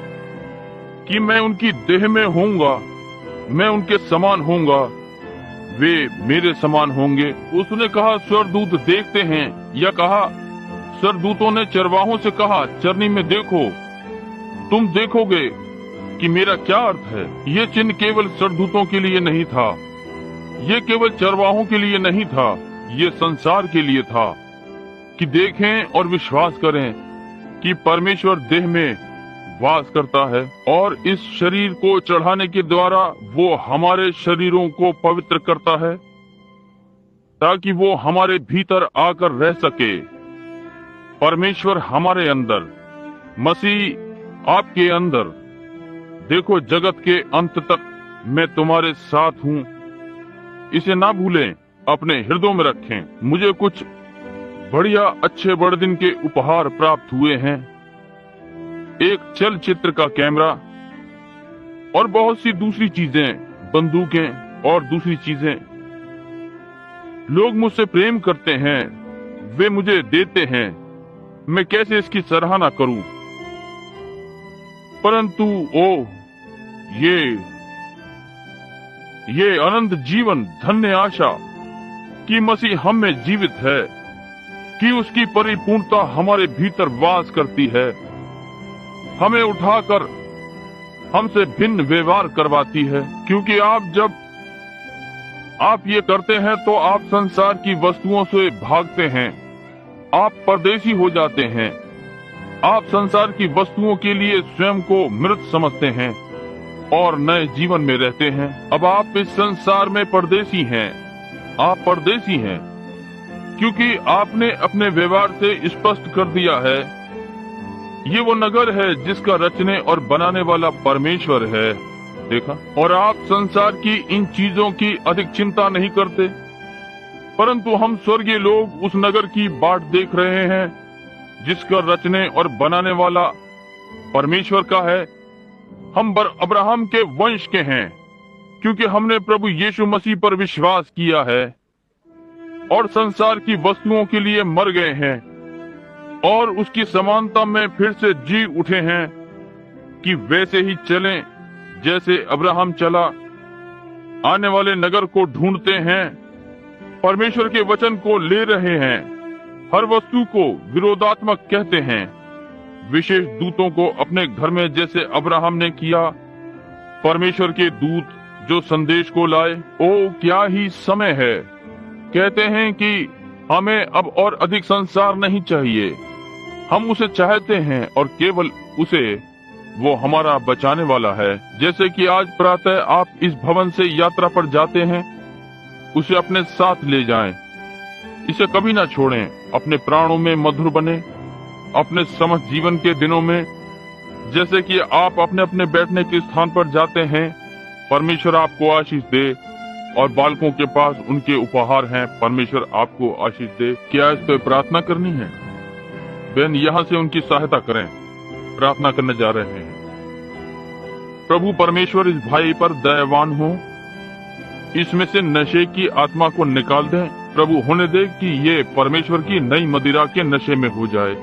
कि मैं उनकी देह में होऊंगा, मैं उनके समान होऊंगा, वे मेरे समान होंगे। उसने कहा स्वर्गदूत देखते हैं, या कहा स्वर्गदूतों ने चरवाहों से कहा चरनी में देखो, तुम देखोगे कि मेरा क्या अर्थ है। ये चिन्ह केवल स्वर्गदूतों के लिए नहीं था, ये केवल चरवाहों के लिए नहीं था, ये संसार के लिए था कि देखें और विश्वास करें कि परमेश्वर देह में वास करता है, और इस शरीर को चढ़ाने के द्वारा वो हमारे शरीरों को पवित्र करता है ताकि वो हमारे भीतर आकर रह सके। परमेश्वर हमारे अंदर, मसीह आपके अंदर। देखो, जगत के अंत तक मैं तुम्हारे साथ हूँ। इसे ना भूलें, अपने हृदयों में रखें। मुझे कुछ बढ़िया अच्छे बड़े दिन के उपहार प्राप्त हुए हैं, एक चलचित्र का कैमरा और बहुत सी दूसरी चीजें, बंदूकें और दूसरी चीजें। लोग मुझसे प्रेम करते हैं, वे मुझे देते हैं, मैं कैसे इसकी सराहना करूं। परंतु ये अनंत जीवन, धन्य आशा कि मसीह हम में जीवित है, कि उसकी परिपूर्णता हमारे भीतर वास करती है, हमें उठाकर हमसे भिन्न व्यवहार करवाती है। क्योंकि जब आप ये करते हैं तो आप संसार की वस्तुओं से भागते हैं, आप परदेसी हो जाते हैं, आप संसार की वस्तुओं के लिए स्वयं को मृत समझते हैं और नए जीवन में रहते हैं। अब आप इस संसार में परदेसी हैं, आप परदेसी हैं क्योंकि आपने अपने व्यवहार से स्पष्ट कर दिया है ये वो नगर है जिसका रचने और बनाने वाला परमेश्वर है। देखा, और आप संसार की इन चीजों की अधिक चिंता नहीं करते, परंतु हम स्वर्गीय लोग उस नगर की बाट देख रहे हैं जिसका रचने और बनाने वाला परमेश्वर का है। हम अब्राहम के वंश के हैं क्योंकि हमने प्रभु यीशु मसीह पर विश्वास किया है और संसार की वस्तुओं के लिए मर गए हैं। और उसकी समानता में फिर से जी उठे हैं कि वैसे ही चलें जैसे अब्राहम चला। आने वाले नगर को ढूंढते हैं, परमेश्वर के वचन को ले रहे हैं, हर वस्तु को विरोधात्मक कहते हैं, विशेष दूतों को अपने घर में जैसे अब्राहम ने किया, परमेश्वर के दूत जो संदेश को लाए। ओ क्या ही समय है। कहते हैं कि हमें अब और अधिक संसार नहीं चाहिए, हम उसे चाहते हैं और केवल उसे, वो हमारा बचाने वाला है। जैसे कि आज प्रातः आप इस भवन से यात्रा पर जाते हैं, उसे अपने साथ ले जाएं, इसे कभी ना छोड़ें, अपने प्राणों में मधुर बने, अपने समस्त जीवन के दिनों में। जैसे कि आप अपने अपने बैठने के स्थान पर जाते हैं, परमेश्वर आपको आशीष दे, और बालकों के पास उनके उपहार हैं, परमेश्वर आपको आशीष दे। क्या इस पर प्रार्थना करनी है? बहन यहाँ से उनकी सहायता करें, प्रार्थना करने जा रहे हैं। प्रभु परमेश्वर इस भाई पर दयावान हो, इसमें से नशे की आत्मा को निकाल दें प्रभु। होने दे कि ये परमेश्वर की नई मदिरा के नशे में हो जाए,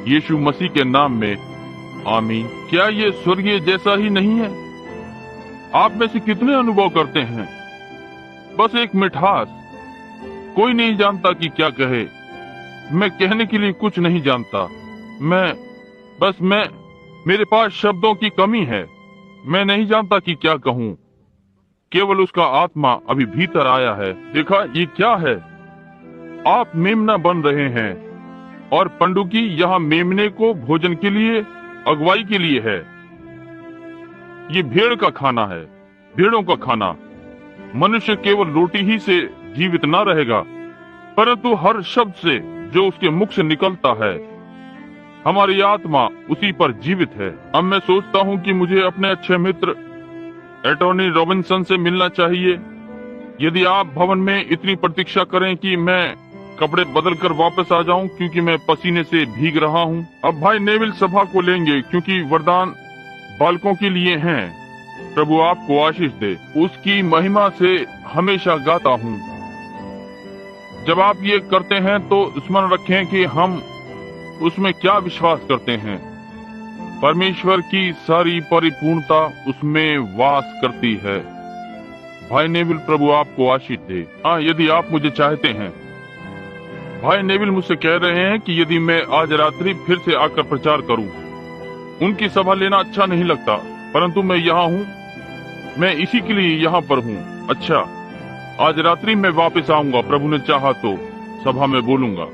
यीशु मसीह के नाम में, आमीन। क्या ये स्वर्गीय जैसा ही नहीं है? आप में से कितने अनुभव करते हैं बस एक मिठास? कोई नहीं जानता कि क्या कहे। मैं कहने के लिए कुछ नहीं जानता, मेरे पास शब्दों की कमी है। मैं नहीं जानता कि क्या कहूँ, केवल उसका आत्मा अभी भीतर आया है। देखा ये क्या है? आप मेमना बन रहे हैं और पंडुकी यहाँ मेमने को भोजन के लिए, अगुवाई के लिए है। ये भेड़ का खाना है, भेड़ों का खाना। मनुष्य केवल रोटी ही से जीवित न रहेगा, परंतु हर शब्द से जो उसके मुख से निकलता है। हमारी आत्मा उसी पर जीवित है। अब मैं सोचता हूँ कि मुझे अपने अच्छे मित्र एटॉर्नी रॉबिन्सन से मिलना चाहिए। यदि आप भवन में इतनी प्रतीक्षा करें कि मैं कपड़े बदल कर वापस आ जाऊं, क्योंकि मैं पसीने से भीग रहा हूं। अब भाई नेविल सभा को लेंगे, क्योंकि वरदान बालकों के लिए हैं। प्रभु आपको आशीष दे। उसकी महिमा से हमेशा गाता हूँ। जब आप ये करते हैं तो स्मरण रखें कि हम उसमें क्या विश्वास करते हैं। परमेश्वर की सारी परिपूर्णता उसमें वास करती है। भाई नेविल प्रभु आपको आशीष दे। हाँ, यदि आप मुझे चाहते हैं। भाई नेविल मुझसे कह रहे हैं कि यदि मैं आज रात्रि फिर से आकर प्रचार करूं, उनकी सभा लेना अच्छा नहीं लगता, परंतु मैं यहाँ हूँ, मैं इसी के लिए यहाँ पर हूँ। अच्छा, आज रात्रि मैं वापस आऊंगा, प्रभु ने चाहा तो सभा में बोलूंगा।